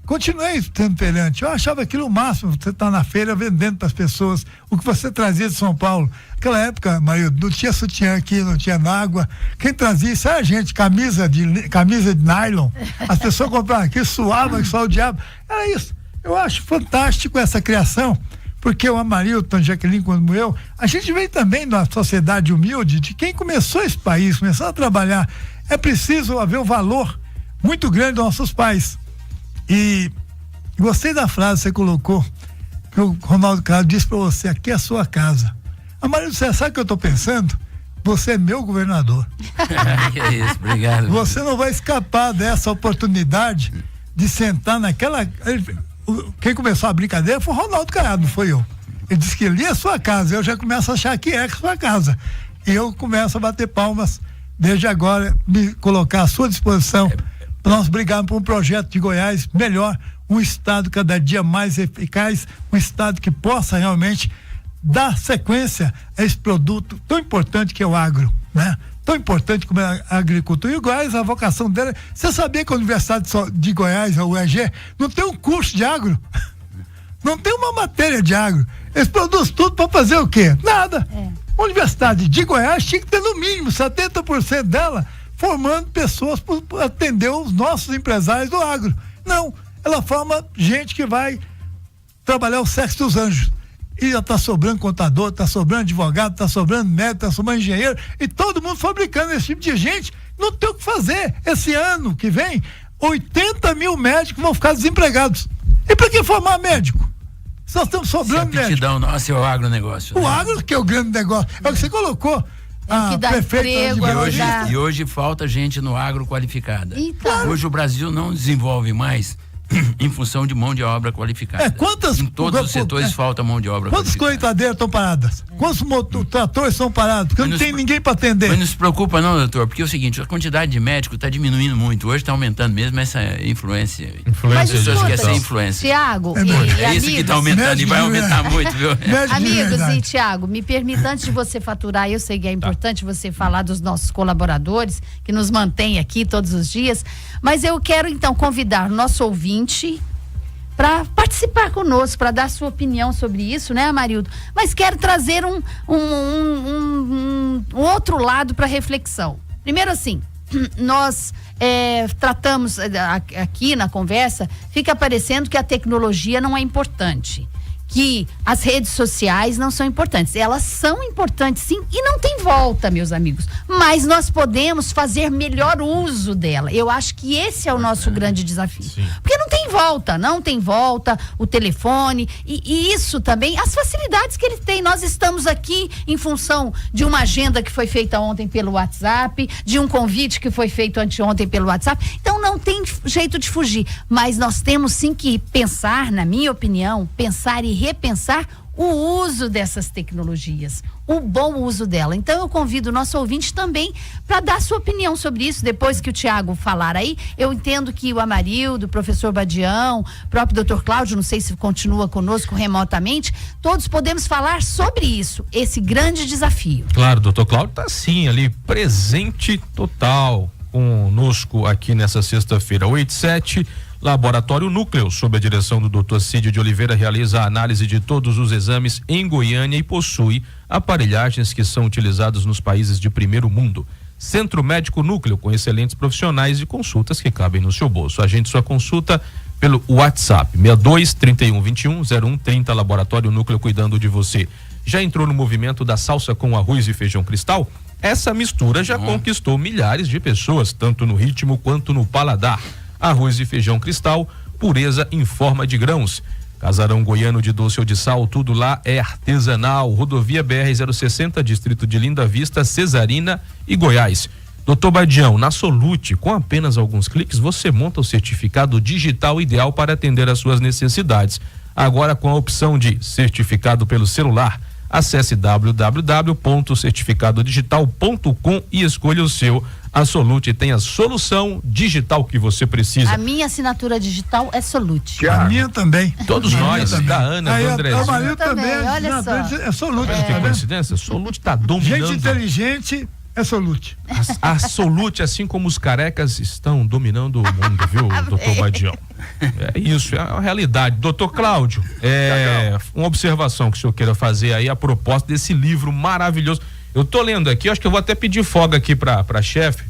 Continuei sendo feirante. Eu achava aquilo o máximo, você tá na feira vendendo para as pessoas o que você trazia de São Paulo. Naquela época, marido, não tinha sutiã aqui, não tinha água. Quem trazia isso era a gente, camisa de nylon. As pessoas compravam aqui, suavam, que só o diabo. Era isso. Eu acho fantástico essa criação, porque o Amarilton, Jaqueline, como eu, a gente vem também da sociedade humilde, de quem começou esse país, começou a trabalhar. É preciso haver um valor muito grande dos nossos pais. E gostei da frase que você colocou, que o Ronaldo Caro disse para você: aqui é a sua casa. Amarildo, você sabe o que eu estou pensando? Você é meu governador. Que é isso, obrigado. Você não vai escapar dessa oportunidade de sentar naquela. Quem começou a brincadeira foi o Ronaldo Caiado, não foi eu. Ele disse que ali é a sua casa. Eu já começo a achar que é a sua casa. E eu começo a bater palmas desde agora, me colocar à sua disposição para nós brigarmos por um projeto de Goiás melhor, um estado cada dia mais eficaz, um estado que possa realmente dar sequência a esse produto tão importante que é o agro, né? Tão importante como é a agricultura. E o Goiás, a vocação dela, você sabia que a Universidade de Goiás, a UEG, não tem um curso de agro? Não tem uma matéria de agro. Eles produzem tudo para fazer o quê? Nada. A Universidade de Goiás tinha que ter no mínimo 70% dela formando pessoas para atender os nossos empresários do agro. Não, ela forma gente que vai trabalhar o sexo dos anjos. E já está sobrando contador, está sobrando advogado, está sobrando médico, está sobrando engenheiro, e todo mundo fabricando esse tipo de gente. Não tem o que fazer. Esse ano que vem, 80 mil médicos vão ficar desempregados. E para que formar médico? Nós estamos sobrando médico. Nossa, é o agronegócio. O agro que é o grande negócio. É o que você colocou. Que dá emprego, e hoje falta gente no agro qualificada. Então. Hoje o Brasil não desenvolve mais em função de mão de obra qualificada. Quantas... Em todos os setores falta mão de obra qualificada. Quantas colheitadeiras estão paradas? Quantos tratores estão parados? Porque não tem ninguém para atender. Mas não se preocupa não, doutor, porque é o seguinte, a quantidade de médicos está diminuindo muito. Hoje está aumentando mesmo essa influência. Mas as pessoas querem ser influência. Tiago, é isso que está aumentando e vai aumentar muito, viu? Amigos e Tiago, me permita, antes de você faturar, eu sei que é importante você falar dos nossos colaboradores, que nos mantêm aqui todos os dias, mas eu quero então convidar o nosso ouvinte para participar conosco, para dar sua opinião sobre isso, né, Amarildo? Mas quero trazer um outro lado para reflexão. Primeiro, assim, nós tratamos aqui na conversa, fica parecendo que a tecnologia não é importante, que as redes sociais não são importantes. Elas são importantes, sim, e não tem volta, meus amigos. Mas nós podemos fazer melhor uso dela. Eu acho que esse é o nosso grande desafio. Sim. Porque não tem volta, o telefone, e isso também, as facilidades que ele tem. Nós estamos aqui em função de uma agenda que foi feita ontem pelo WhatsApp, de um convite que foi feito anteontem pelo WhatsApp. Então não tem jeito de fugir. Mas nós temos sim que pensar, na minha opinião, pensar e repensar o uso dessas tecnologias, o bom uso dela. Então eu convido o nosso ouvinte também para dar sua opinião sobre isso. Depois que o Tiago falar aí, eu entendo que o Amarildo, o professor Badião, o próprio doutor Cláudio, não sei se continua conosco remotamente, todos podemos falar sobre isso, esse grande desafio. Claro, o doutor Cláudio está sim ali, presente total conosco aqui nessa sexta-feira, 8/7. Laboratório Núcleo, sob a direção do Dr. Cídio de Oliveira, realiza a análise de todos os exames em Goiânia e possui aparelhagens que são utilizadas nos países de primeiro mundo. Centro Médico Núcleo, com excelentes profissionais e consultas que cabem no seu bolso. Agende sua consulta pelo WhatsApp 62-3121-0130, Laboratório Núcleo, cuidando de você. Já entrou no movimento da salsa com arroz e feijão cristal? Essa mistura já conquistou milhares de pessoas, tanto no ritmo quanto no paladar. Arroz e feijão cristal, pureza em forma de grãos. Casarão goiano de doce ou de sal, tudo lá é artesanal. Rodovia BR-060, distrito de Linda Vista, Cesarina e Goiás. Doutor Badião, na Solute, com apenas alguns cliques, você monta o certificado digital ideal para atender às suas necessidades. Agora com a opção de certificado pelo celular. Acesse www.certificadodigital.com e escolha o seu. A Solute tem a solução digital que você precisa. A minha assinatura digital é Solute. A minha também. Todos nós, da Ana, do André. O marido também, olha só. É Solute. Que coincidência? Solute está dominando. Gente inteligente é Solute. A Solute, assim como os carecas, estão dominando o mundo, viu, doutor Badião? É isso, é a realidade. Doutor Cláudio, uma observação que o senhor queira fazer aí a propósito desse livro maravilhoso. Eu tô lendo aqui, acho que eu vou até pedir folga aqui pra chefe,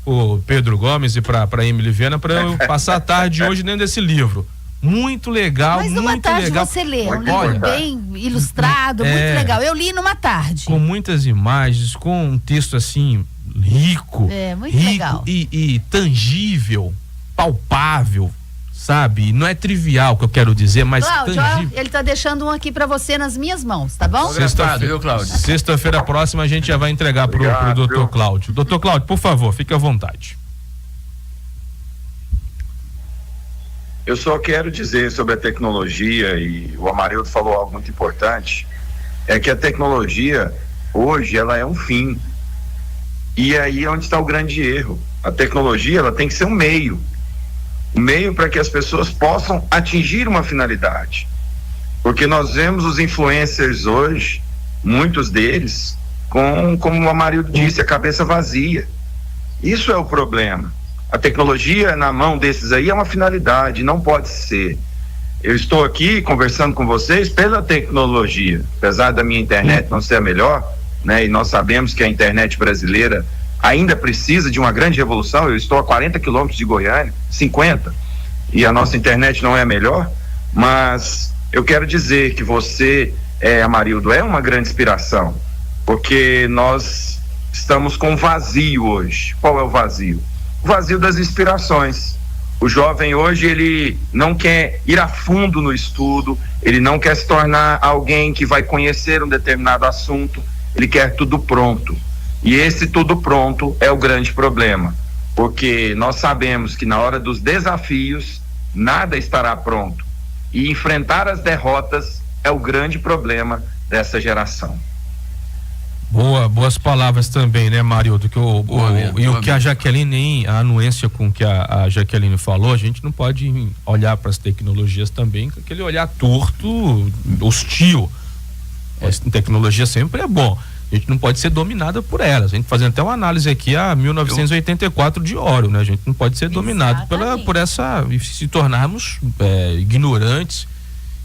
o Pedro Gomes e pra Emily Viana, pra eu passar a tarde hoje dentro desse livro. Muito legal, mas muito numa tarde legal. Você lê, um livro bem ilustrado, muito legal. Eu li numa tarde. Com muitas imagens, com um texto assim, rico. Muito legal. E tangível, palpável, sabe? Não é trivial o que eu quero dizer, mas Cláudio, tangível. Ele tá deixando um aqui pra você nas minhas mãos, tá bom? Sexta-feira próxima a gente já vai entregar pro doutor Cláudio. Doutor Cláudio, por favor, fique à vontade. Eu só quero dizer sobre a tecnologia, e o Amarildo falou algo muito importante, é que a tecnologia, hoje, ela é um fim. E aí é onde está o grande erro. A tecnologia, ela tem que ser um meio para que as pessoas possam atingir uma finalidade. Porque nós vemos os influencers hoje, muitos deles, como o Amarildo disse, a cabeça vazia. Isso é o problema. A tecnologia na mão desses aí é uma finalidade, não pode ser. Eu estou aqui conversando com vocês pela tecnologia, apesar da minha internet não ser a melhor, né? E nós sabemos que a internet brasileira ainda precisa de uma grande revolução. Eu estou a 40 quilômetros de Goiânia, 50, e a nossa internet não é a melhor, mas eu quero dizer que você, Amarildo, é uma grande inspiração, porque nós estamos com vazio hoje. Qual é o vazio? O vazio das inspirações. O jovem hoje, ele não quer ir a fundo no estudo, ele não quer se tornar alguém que vai conhecer um determinado assunto, ele quer tudo pronto. E esse tudo pronto é o grande problema, porque nós sabemos que na hora dos desafios nada estará pronto. E enfrentar as derrotas é o grande problema dessa geração. Boas palavras também, né, Mário? Do que o que a Jaqueline, a anuência com que a Jaqueline falou, a gente não pode olhar para as tecnologias também com aquele olhar torto, hostil. Essa tecnologia sempre é bom. A gente não pode ser dominada por elas. A gente fazendo até uma análise aqui a 1984 de Orwell, né? A gente não pode ser dominado por essa, e se tornarmos ignorantes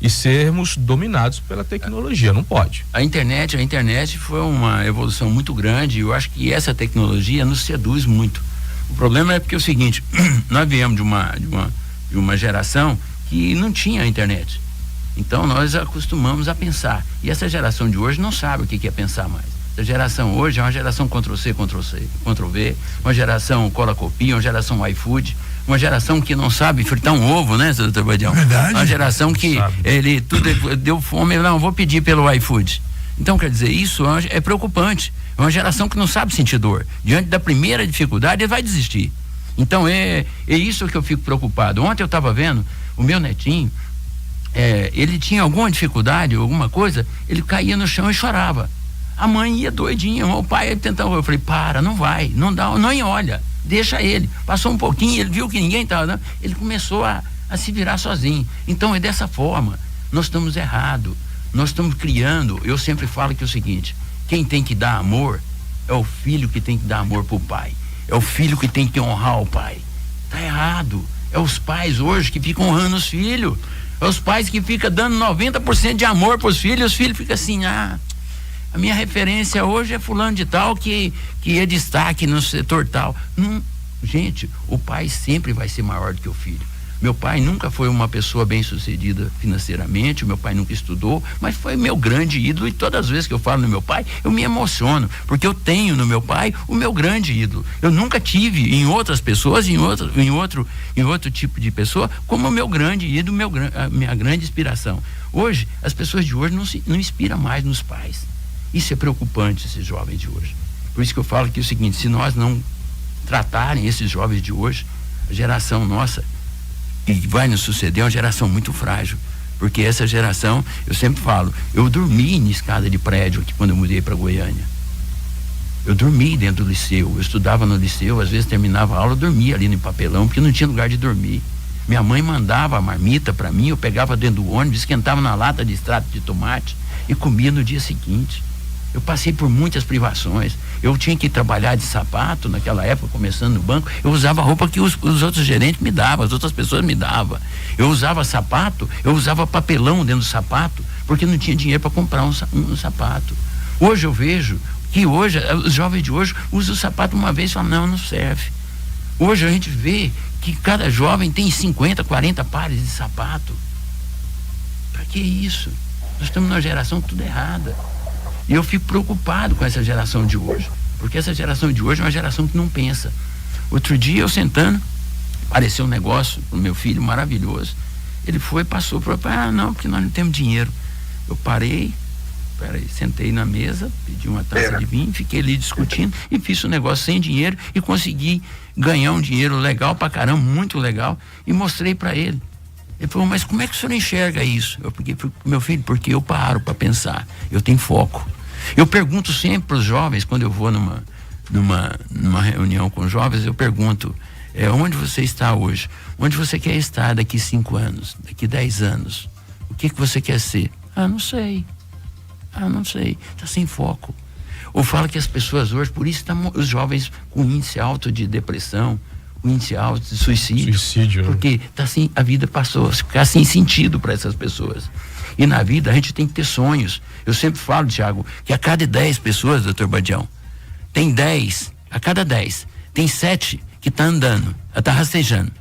e sermos dominados pela tecnologia, não pode. A internet foi uma evolução muito grande, e eu acho que essa tecnologia nos seduz muito. O problema é porque é o seguinte, nós viemos de uma geração que não tinha internet. Então nós acostumamos a pensar, e essa geração de hoje não sabe o que é pensar mais. Essa geração hoje é uma geração Ctrl-C, Ctrl-V, uma geração cola-copia, uma geração iFood, uma geração que não sabe fritar um ovo, né, doutor Badião? Verdade. Uma geração que ele tudo deu fome, não, vou pedir pelo iFood. Então, quer dizer, isso é preocupante. É uma geração que não sabe sentir dor. Diante da primeira dificuldade, ele vai desistir. Então, é isso que eu fico preocupado. Ontem eu estava vendo o meu netinho, ele tinha alguma dificuldade, alguma coisa, ele caía no chão e chorava. A mãe ia doidinha, o pai tentava, eu falei, não vai, não dá, não olha, deixa ele. Passou um pouquinho, ele viu que ninguém estava dando, ele começou a se virar sozinho. Então é dessa forma, nós estamos errados, nós estamos criando. Eu sempre falo que é o seguinte, quem tem que dar amor é o filho que tem que dar amor pro pai, é o filho que tem que honrar o pai. Tá errado, é os pais hoje que ficam honrando os filhos, é os pais que ficam dando 90% de amor pros filhos, os filhos ficam assim, a minha referência hoje é fulano de tal que é destaque no setor tal. Gente, o pai sempre vai ser maior do que o filho. Meu pai nunca foi uma pessoa bem sucedida financeiramente, o meu pai nunca estudou, mas foi meu grande ídolo, e todas as vezes que eu falo no meu pai, eu me emociono, porque eu tenho no meu pai o meu grande ídolo. Eu nunca tive em outras pessoas, em outro tipo de pessoa, como o meu grande ídolo, a minha grande inspiração. Hoje, as pessoas de hoje não inspiram mais nos pais. Isso é preocupante, esses jovens de hoje. Por isso que eu falo que é o seguinte, se nós não tratarem esses jovens de hoje, a geração nossa que vai nos suceder é uma geração muito frágil, porque essa geração, eu sempre falo, eu dormi em escada de prédio aqui quando eu mudei para Goiânia. Eu dormi dentro do liceu, eu estudava no liceu, às vezes terminava a aula, eu dormia ali no papelão, porque não tinha lugar de dormir. Minha mãe mandava a marmita para mim, eu pegava dentro do ônibus, esquentava na lata de extrato de tomate e comia no dia seguinte. Eu passei por muitas privações. Eu tinha que trabalhar de sapato naquela época, começando no banco. Eu usava roupa que os outros gerentes me davam, as outras pessoas me davam. Eu usava sapato, eu usava papelão dentro do sapato, porque não tinha dinheiro para comprar um sapato. Hoje eu vejo que hoje, os jovens de hoje usam o sapato uma vez e falam, não serve. Hoje a gente vê que cada jovem tem 50, 40 pares de sapato. Para que isso? Nós estamos numa geração tudo errada. E eu fico preocupado com essa geração de hoje, porque essa geração de hoje é uma geração que não pensa. Outro dia eu sentando, apareceu um negócio pro meu filho maravilhoso. Ele passou para não, porque nós não temos dinheiro. Eu parei, sentei na mesa, pedi uma taça de vinho, fiquei ali discutindo e fiz o negócio sem dinheiro e consegui ganhar um dinheiro legal pra caramba, muito legal, e mostrei para ele. Ele falou, mas como é que o senhor enxerga isso? Eu falei, meu filho, porque eu paro para pensar, eu tenho foco. Eu pergunto sempre para os jovens, quando eu vou numa reunião com jovens, eu pergunto, onde você está hoje? Onde você quer estar daqui 5 anos, daqui 10 anos? O que você quer ser? Não sei. Não sei. Está sem foco. Ou fala que as pessoas hoje, por isso os jovens com índice alto de depressão, índice alto de suicídio, porque tá assim, a vida passou a ficar sem sentido para essas pessoas. E na vida a gente tem que ter sonhos. Eu sempre falo, Thiago, que a cada 10 pessoas, doutor Badião, tem 10, a cada 10, tem 7 que tá andando, tá rastejando,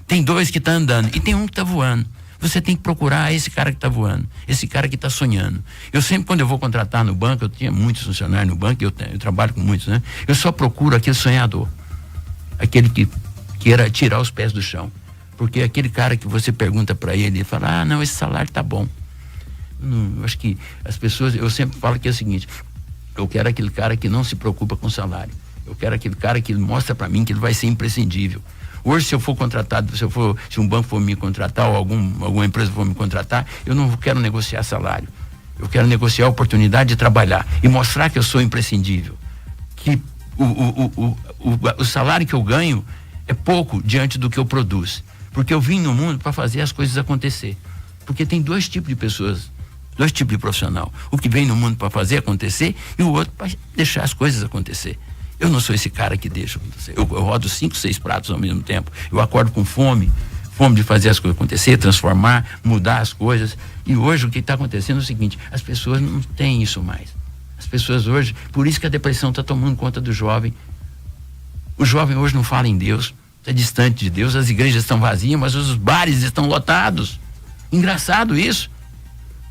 tem 2 que tá andando e tem um que tá voando. Você tem que procurar esse cara que tá voando, esse cara que tá sonhando. Eu sempre, quando eu vou contratar no banco, eu tinha muitos funcionários no banco, eu trabalho com muitos, né? Eu só procuro aquele sonhador, aquele que queira tirar os pés do chão, porque aquele cara que você pergunta para ele fala, não, esse salário tá bom. Eu acho que as pessoas, eu sempre falo que é o seguinte, eu quero aquele cara que não se preocupa com o salário, eu quero aquele cara que mostra para mim que ele vai ser imprescindível. Hoje, se eu for contratado, se um banco for me contratar ou alguma empresa for me contratar, eu não quero negociar salário. Eu quero negociar a oportunidade de trabalhar e mostrar que eu sou imprescindível. Que o salário que eu ganho é pouco diante do que eu produzo. Porque eu vim no mundo para fazer as coisas acontecer. Porque tem dois tipos de pessoas, dois tipos de profissional. O que vem no mundo para fazer acontecer e o outro para deixar as coisas acontecer. Eu não sou esse cara que deixa acontecer. Eu rodo 5, 6 pratos ao mesmo tempo. Eu acordo com fome de fazer as coisas acontecer, transformar, mudar as coisas. E hoje o que está acontecendo é o seguinte: as pessoas não têm isso mais. As pessoas hoje, por isso que a depressão está tomando conta do jovem. O jovem hoje não fala em Deus, está distante de Deus, as igrejas estão vazias, mas os bares estão lotados. Engraçado isso.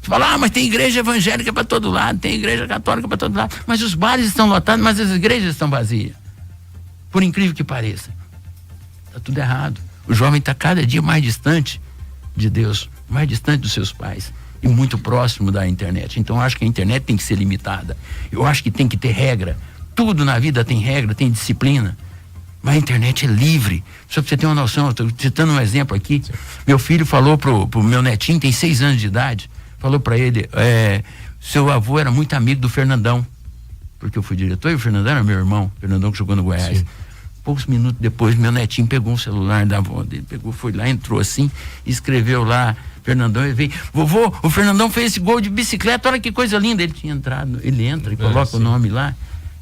Você fala, mas tem igreja evangélica para todo lado, tem igreja católica para todo lado, mas os bares estão lotados, mas as igrejas estão vazias. Por incrível que pareça, está tudo errado. O jovem está cada dia mais distante de Deus, mais distante dos seus pais e muito próximo da internet. Então eu acho que a internet tem que ser limitada. Eu acho que tem que ter regra. Tudo na vida tem regra, tem disciplina. Mas a internet é livre. Só para você ter uma noção, eu estou citando um exemplo aqui. Meu filho falou pro meu netinho, tem 6 anos de idade, falou para ele, seu avô era muito amigo do Fernandão, porque eu fui diretor e o Fernandão era meu irmão, Fernandão que jogou no Goiás. Sim. Poucos minutos depois, meu netinho pegou um celular da avó dele, foi lá, entrou assim, escreveu lá, Fernandão, e veio, vovô, o Fernandão fez esse gol de bicicleta, olha que coisa linda. Ele tinha entrado, ele entra e coloca o nome lá.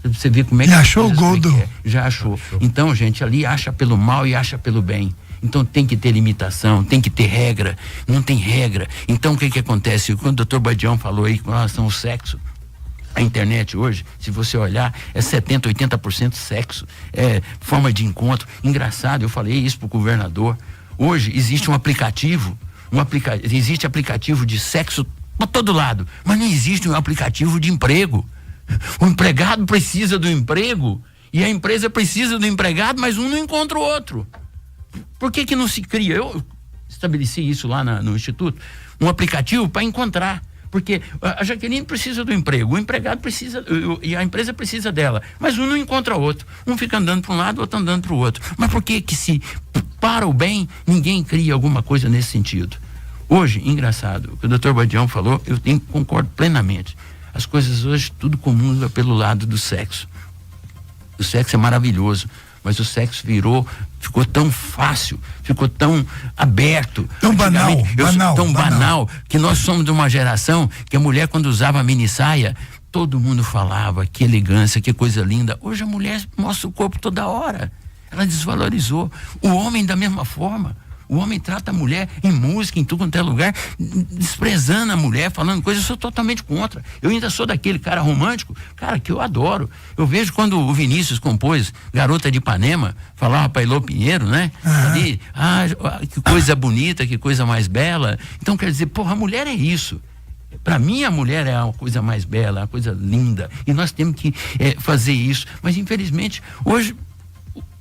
Você vê como é que... Já achou o gol do... Já achou. Então, gente, ali acha pelo mal e acha pelo bem. Então tem que ter limitação, tem que ter regra. Não tem regra. Então o que acontece? Quando o Dr. Badião falou aí com relação ao sexo, a internet hoje, se você olhar, é 70%, 80% sexo, é forma de encontro. Engraçado, eu falei isso pro governador. Hoje existe um aplicativo, existe aplicativo de sexo para todo lado, mas não existe um aplicativo de emprego. O empregado precisa do emprego e a empresa precisa do empregado, mas um não encontra o outro. Por que não se cria? Eu estabeleci isso lá no Instituto, um aplicativo para encontrar. Porque a Jaqueline precisa do emprego, o empregado precisa, e a empresa precisa dela, mas um não encontra o outro. Um fica andando para um lado, o outro andando para o outro. Mas por que se para o bem, ninguém cria alguma coisa nesse sentido? Hoje, engraçado, o que o Dr. Badião falou, eu concordo plenamente. As coisas hoje tudo comunga pelo lado do sexo. O sexo é maravilhoso, mas o sexo ficou tão fácil, ficou tão aberto, tão banal, que nós somos de uma geração que a mulher, quando usava mini saia, todo mundo falava que elegância, que coisa linda. Hoje a mulher mostra o corpo toda hora. Ela desvalorizou. O homem da mesma forma. O homem trata a mulher em música, em tudo quanto é lugar, desprezando a mulher, falando coisas. Eu sou totalmente contra. Eu ainda sou daquele cara romântico, cara, que eu adoro. Eu vejo quando o Vinícius compôs Garota de Ipanema, falava pra Elô Pinheiro, né? Ali, que coisa bonita, que coisa mais bela. Então, quer dizer, porra, a mulher é isso. Para mim, a mulher é a coisa mais bela, a coisa linda. E nós temos que fazer isso. Mas, infelizmente, hoje,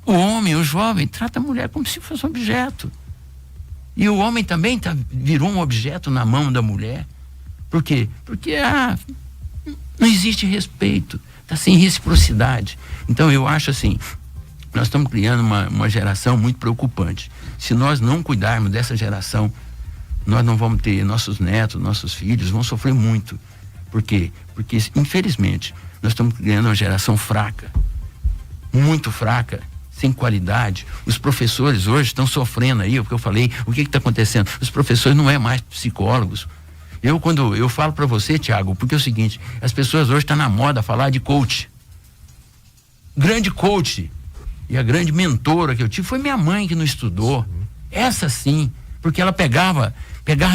o homem, o jovem, trata a mulher como se fosse um objeto. E o homem também virou um objeto na mão da mulher. Por quê? Porque não existe respeito, está sem reciprocidade. Então eu acho assim, nós estamos criando uma geração muito preocupante. Se nós não cuidarmos dessa geração, nós não vamos ter, nossos netos, nossos filhos vão sofrer muito. Por quê? Porque infelizmente nós estamos criando uma geração fraca, muito fraca, sem qualidade. Os professores hoje estão sofrendo aí, o que eu falei, o que está acontecendo? Os professores não é mais psicólogos. Quando eu falo para você, Tiago, porque é o seguinte, as pessoas hoje estão na moda falar de coach. Grande coach. E a grande mentora que eu tive foi minha mãe, que não estudou. Essa sim, porque ela pegava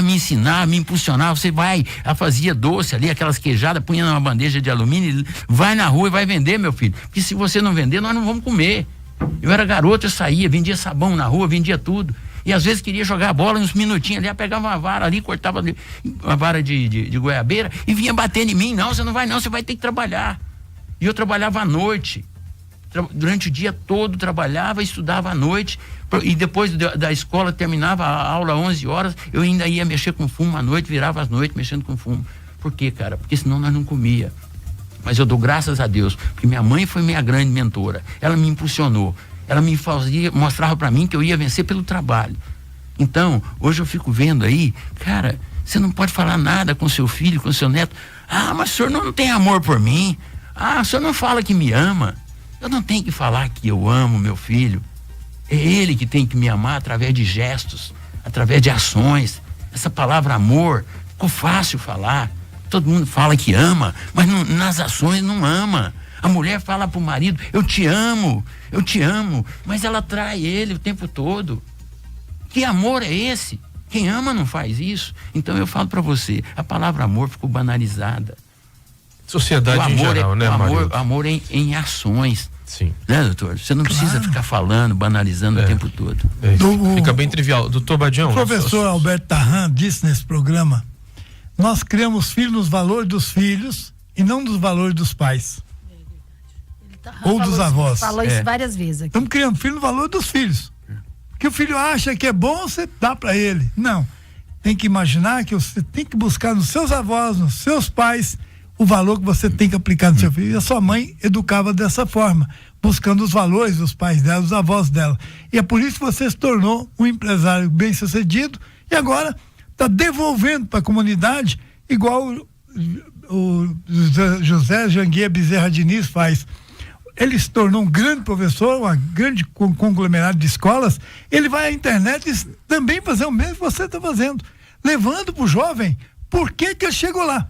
me ensinar, me impulsionar. Você vai, ela fazia doce ali, aquelas queijadas, punha numa bandeja de alumínio, vai na rua e vai vender, meu filho. Porque se você não vender, nós não vamos comer. Eu era garoto, eu saía, vendia sabão na rua, vendia tudo. E às vezes queria jogar a bola uns minutinhos ali, pegava uma vara ali, cortava ali, uma vara de goiabeira e vinha batendo em mim. Não, você não vai não, você vai ter que trabalhar. E eu trabalhava à noite. Durante o dia todo trabalhava, estudava à noite. E depois da escola, terminava a aula às 11 horas, eu ainda ia mexer com fumo à noite, virava às noites mexendo com fumo. Por quê, cara? Porque senão nós não comia. Mas eu dou graças a Deus, porque minha mãe foi minha grande mentora. Ela me impulsionou. Ela me mostrava para mim que eu ia vencer pelo trabalho. Então, hoje eu fico vendo aí, cara, você não pode falar nada com seu filho, com seu neto. Ah, mas o senhor não tem amor por mim. Ah, o senhor não fala que me ama. Eu não tenho que falar que eu amo meu filho. É ele que tem que me amar através de gestos, através de ações. Essa palavra amor, ficou fácil falar. Todo mundo fala que ama, mas nas ações não ama. A mulher fala pro marido, eu te amo, mas ela trai ele o tempo todo. Que amor é esse? Quem ama não faz isso. Então eu falo para você, a palavra amor ficou banalizada. Sociedade em geral, né, Marildo? Amor em ações. Sim. Né, doutor? Você não precisa ficar falando, banalizando o tempo todo. Fica bem trivial. Doutor Badião. O professor Alberto Tarran disse nesse programa, nós criamos filhos nos valores dos filhos e não nos valores dos pais. Ou dos avós. Falou isso várias vezes aqui. Estamos criando filho no valor dos filhos. Que o filho acha que é bom, você dá para ele. Não. Tem que imaginar que você tem que buscar nos seus avós, nos seus pais, o valor que você tem que aplicar no seu filho. E a sua mãe educava dessa forma, buscando os valores dos pais dela, dos avós dela. E é por isso que você se tornou um empresário bem-sucedido e agora está devolvendo para a comunidade, igual o José Janguier Bezerra Diniz faz. Ele se tornou um grande professor, um grande conglomerado de escolas. Ele vai à internet e também fazer o mesmo que você está fazendo, levando para o jovem por que ele chegou lá,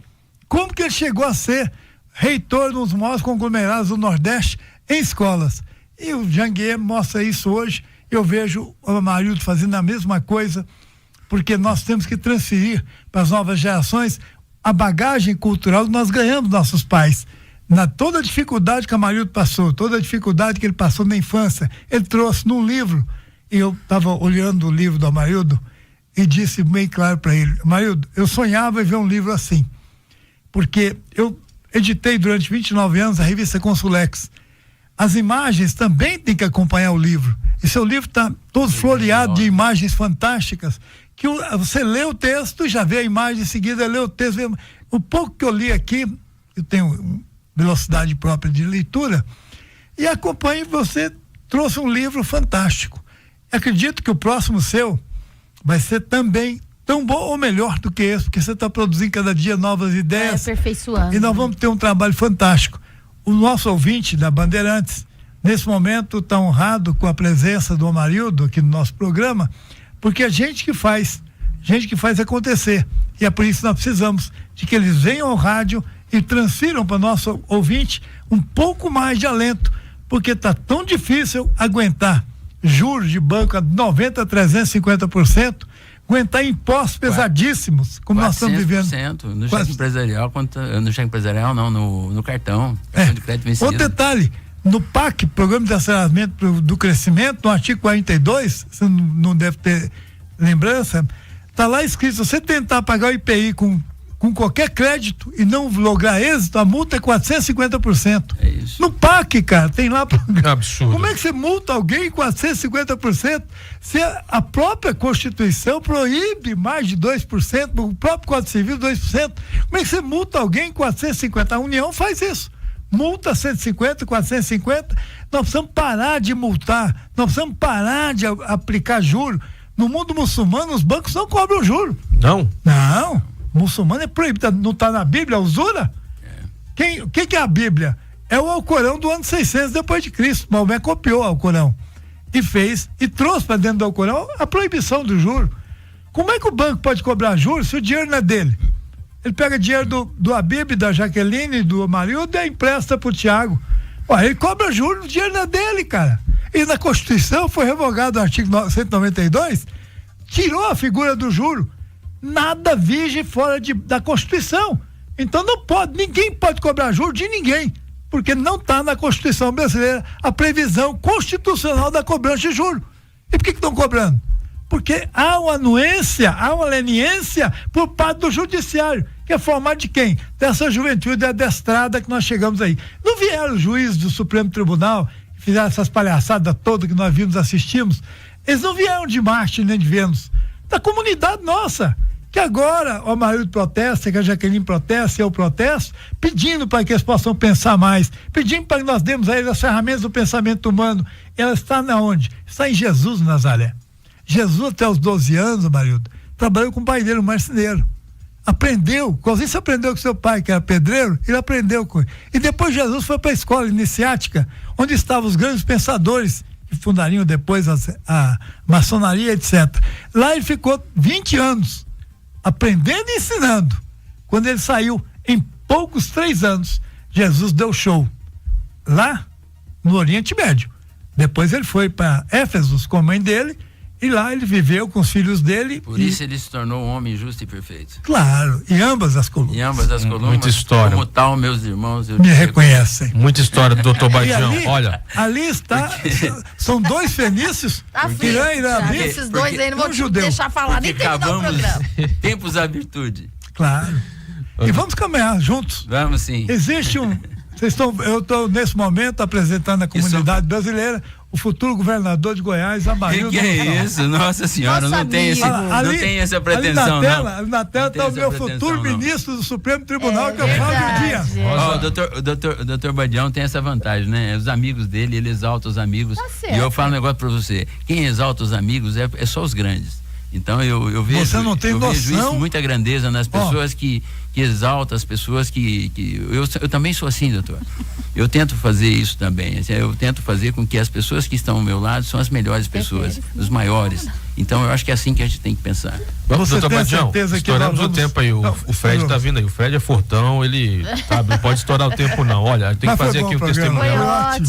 como que ele chegou a ser reitor dos maiores conglomerados do Nordeste em escolas. E o Janguier mostra isso hoje. Eu vejo o Amarildo fazendo a mesma coisa, porque nós temos que transferir para as novas gerações a bagagem cultural que nós ganhamos dos nossos pais. Toda a dificuldade que o Amarildo passou, toda a dificuldade que ele passou na infância, ele trouxe num livro. E eu estava olhando o livro do Amarildo e disse bem claro para ele: Amarildo, eu sonhava em ver um livro assim, porque eu editei durante 29 anos a revista Consulex. As imagens também têm que acompanhar o livro. E seu livro está todo floreado de imagens fantásticas, que você lê o texto e já vê a imagem em seguida, lê o texto. O pouco que eu li aqui, eu tenho velocidade própria de leitura, e acompanhe, você trouxe um livro fantástico. Acredito que o próximo seu vai ser também tão bom ou melhor do que esse, porque você está produzindo cada dia novas ideias. Aperfeiçoando. E nós vamos ter um trabalho fantástico. O nosso ouvinte da Bandeirantes, nesse momento, está honrado com a presença do Amarildo aqui no nosso programa, porque é gente que faz acontecer. E é por isso que nós precisamos de que eles venham ao rádio e transfiram para o nosso ouvinte um pouco mais de alento, porque está tão difícil aguentar juros de banco a 90%, 350%, aguentar impostos pesadíssimos, como nós estamos vivendo. No cheque empresarial, no cheque empresarial não, no cartão de crédito vencido. Outro detalhe, no PAC, Programa de Aceleramento do Crescimento, no artigo 42, você não deve ter lembrança, está lá escrito, se você tentar pagar o IPI com qualquer crédito e não lograr êxito, a multa é 450%. É isso. No PAC, cara, tem lá. Absurdo. Como é que você multa alguém em 450%? Se a própria Constituição proíbe mais de 2%, o próprio Código Civil 2%, como é que você multa alguém em 450%? A União faz isso. Multa 150, 450. Nós precisamos parar de multar, nós precisamos parar de aplicar juro. No mundo muçulmano, os bancos não cobram juro. Não? Não. Muçulmano é proibido, não está na Bíblia a usura? O que é a Bíblia? É o Alcorão do ano 600 depois de Cristo. Maomé copiou o Alcorão e trouxe para dentro do Alcorão a proibição do juro. Como é que o banco pode cobrar juros se o dinheiro não é dele? Ele pega dinheiro do Habib, da Jaqueline, do Amarildo e empresta para o Tiago. Ele cobra juros, o dinheiro não é dele, cara. E na Constituição foi revogado o artigo 192, tirou a figura do juro. Nada vige fora da Constituição. Então ninguém pode cobrar juros de ninguém, porque não está na Constituição brasileira a previsão constitucional da cobrança de juros. E por que estão cobrando? Porque há uma anuência, há uma leniência por parte do judiciário, que é formado de quem? Dessa juventude adestrada que nós chegamos aí. Não vieram os juízes do Supremo Tribunal, que fizeram essas palhaçadas todas que nós vimos, assistimos. Eles não vieram de Marte nem de Vênus, da comunidade nossa, Que agora o Amarildo protesta, que a Jaqueline protesta, eu protesto, pedindo para que eles possam pensar mais, pedindo para que nós demos a eles as ferramentas do pensamento humano. Ela está na onde? Está em Jesus, Nazaré. Jesus, até os 12 anos, Amarildo, trabalhou com o pai dele, um marceneiro. Aprendeu, igualzinho você aprendeu com seu pai, que era pedreiro, ele aprendeu com ele. E depois Jesus foi para a escola iniciática, onde estavam os grandes pensadores, que fundariam depois a maçonaria, etc. Lá ele ficou 20 anos, aprendendo e ensinando. Quando ele saiu, em poucos 3 anos, Jesus deu show lá no Oriente Médio. Depois ele foi para Éfeso com a mãe dele, e lá ele viveu com os filhos dele. Por isso ele se tornou um homem justo e perfeito. Claro, em ambas as colunas. Em ambas as colunas. Muita história. Como tal, meus irmãos, me reconhecem. Muita história do Dr. Badião. Olha. Ali está, são 2 fenícios. Irã e Irabi. Esses dois aí não vou te deixar falar, nem terminar o programa. Tempos à virtude. Claro. E vamos caminhar juntos. Vamos sim. Existe eu estou nesse momento apresentando a comunidade brasileira o futuro governador de Goiás, Amarildo. Que é isso? Nossa Senhora, não tem essa pretensão, ali na tela está o meu futuro ministro do Supremo Tribunal, que eu falo um dia. O doutor Badião tem essa vantagem, né? Os amigos dele, ele exalta os amigos. Tá E eu falo um negócio para você, quem exalta os amigos é só os grandes. Então eu vejo, você não tem noção? Vejo isso, muita grandeza nas pessoas que exaltam, as pessoas eu também sou assim, doutor. Eu tento fazer isso também. Eu tento fazer com que as pessoas que estão ao meu lado são as melhores pessoas, os maiores. Então eu acho que é assim que a gente tem que pensar. Vamos, doutor Badião, estouramos o tempo aí. O Fred está vindo aí. O Fred é fortão, ele não pode estourar o tempo não. Olha, tem que fazer aqui o testemunho.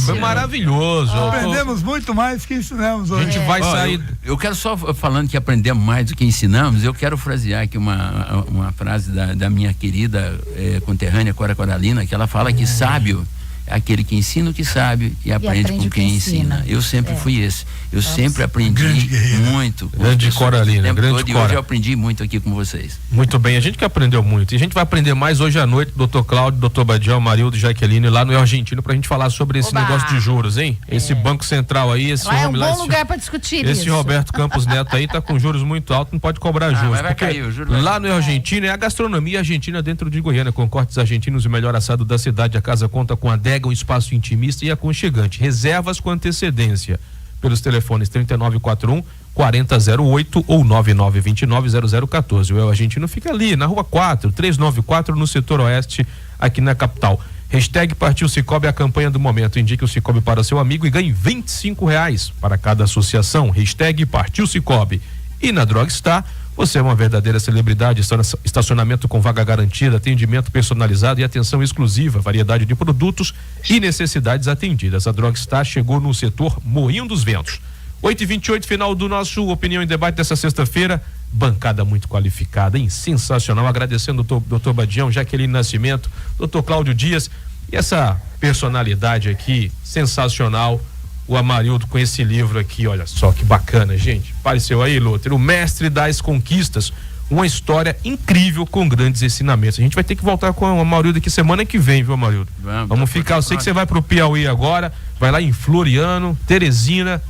Foi maravilhoso. Aprendemos muito mais que ensinamos hoje. A gente vai sair. Eu quero só, falando que aprendemos mais do que ensinamos, eu quero frasear aqui uma frase da minha querida conterrânea Cora Coralina, que ela fala que sábio é aquele que ensina o que sabe e aprende com quem ensina. Eu sempre fui esse. Eu sempre aprendi muito. Grande Coralina, grande Cora. E hoje eu aprendi muito aqui com vocês. Muito bem, a gente que aprendeu muito. E a gente vai aprender mais hoje à noite, doutor Cláudio, doutor Badião, Marildo, Jaqueline, lá no Argentino, pra gente falar sobre esse negócio de juros, hein? Esse Banco Central aí, esse lá homem lá. É um bom lugar pra discutir isso. Esse Roberto Campos Neto aí tá com juros muito altos, não pode cobrar juros. Vai cair, o juro lá no Argentino é a gastronomia argentina dentro de Goiânia, com cortes argentinos e o melhor assado da cidade. A casa conta com adega, um espaço intimista e aconchegante. Reservas com antecedência pelos telefones 3941 4008 ou 99290014. O Argentino fica ali na Rua 4, 394, no setor oeste, aqui na capital. Hashtag Partiu Cicobi, a campanha do momento. Indique o Cicobi para seu amigo e ganhe R$25 para cada associação. Hashtag Partiu Cicobi. E na Drogstar, você é uma verdadeira celebridade. Estacionamento com vaga garantida, atendimento personalizado e atenção exclusiva, variedade de produtos e necessidades atendidas. A Drogstar chegou no setor Moinho dos Ventos. 8h28, final do nosso Opinião em Debate dessa sexta-feira. Bancada muito qualificada, hein? Sensacional. Agradecendo o doutor Badião, Jaqueline Nascimento, doutor Cláudio Dias e essa personalidade aqui sensacional, o Amarildo, com esse livro aqui. Olha só que bacana, gente. Apareceu aí, Lúter, o Mestre das Conquistas, uma história incrível com grandes ensinamentos. A gente vai ter que voltar com o Amarildo aqui semana que vem, viu, Amarildo? Vamos ficar, eu sei que você vai pro Piauí agora, vai lá em Floriano, Teresina,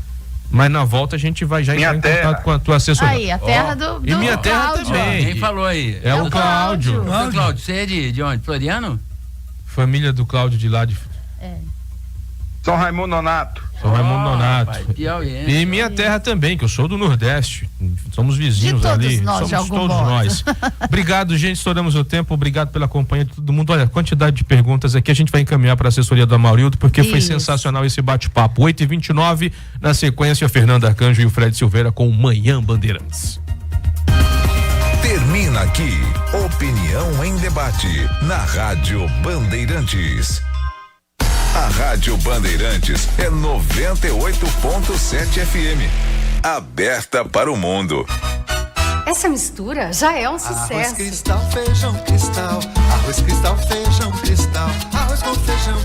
mas na volta a gente vai já entrar em contato com a tua assessoria. Aí, a terra do e minha terra Cláudio. também. Quem falou aí? É o Cláudio. Cláudio, você é de onde? Floriano? Família do Cláudio de lá de... São Raimundo Nonato. São Raimundo Nonato. E minha terra também, que eu sou do Nordeste. Somos vizinhos ali. Somos todos nós. Obrigado, gente. Estouramos o tempo. Obrigado pela companhia de todo mundo. Olha, quantidade de perguntas aqui. A gente vai encaminhar para a assessoria do Amarildo, porque foi sensacional esse bate-papo. 8h29, na sequência, Fernanda Arcanjo e o Fred Silveira com Manhã Bandeirantes. Termina aqui. Opinião em Debate, na Rádio Bandeirantes. A Rádio Bandeirantes é 98.7 FM. Aberta para o mundo. Essa mistura já é um sucesso. Arroz Cristal, feijão cristal. Arroz Cristal, feijão cristal. Arroz com feijão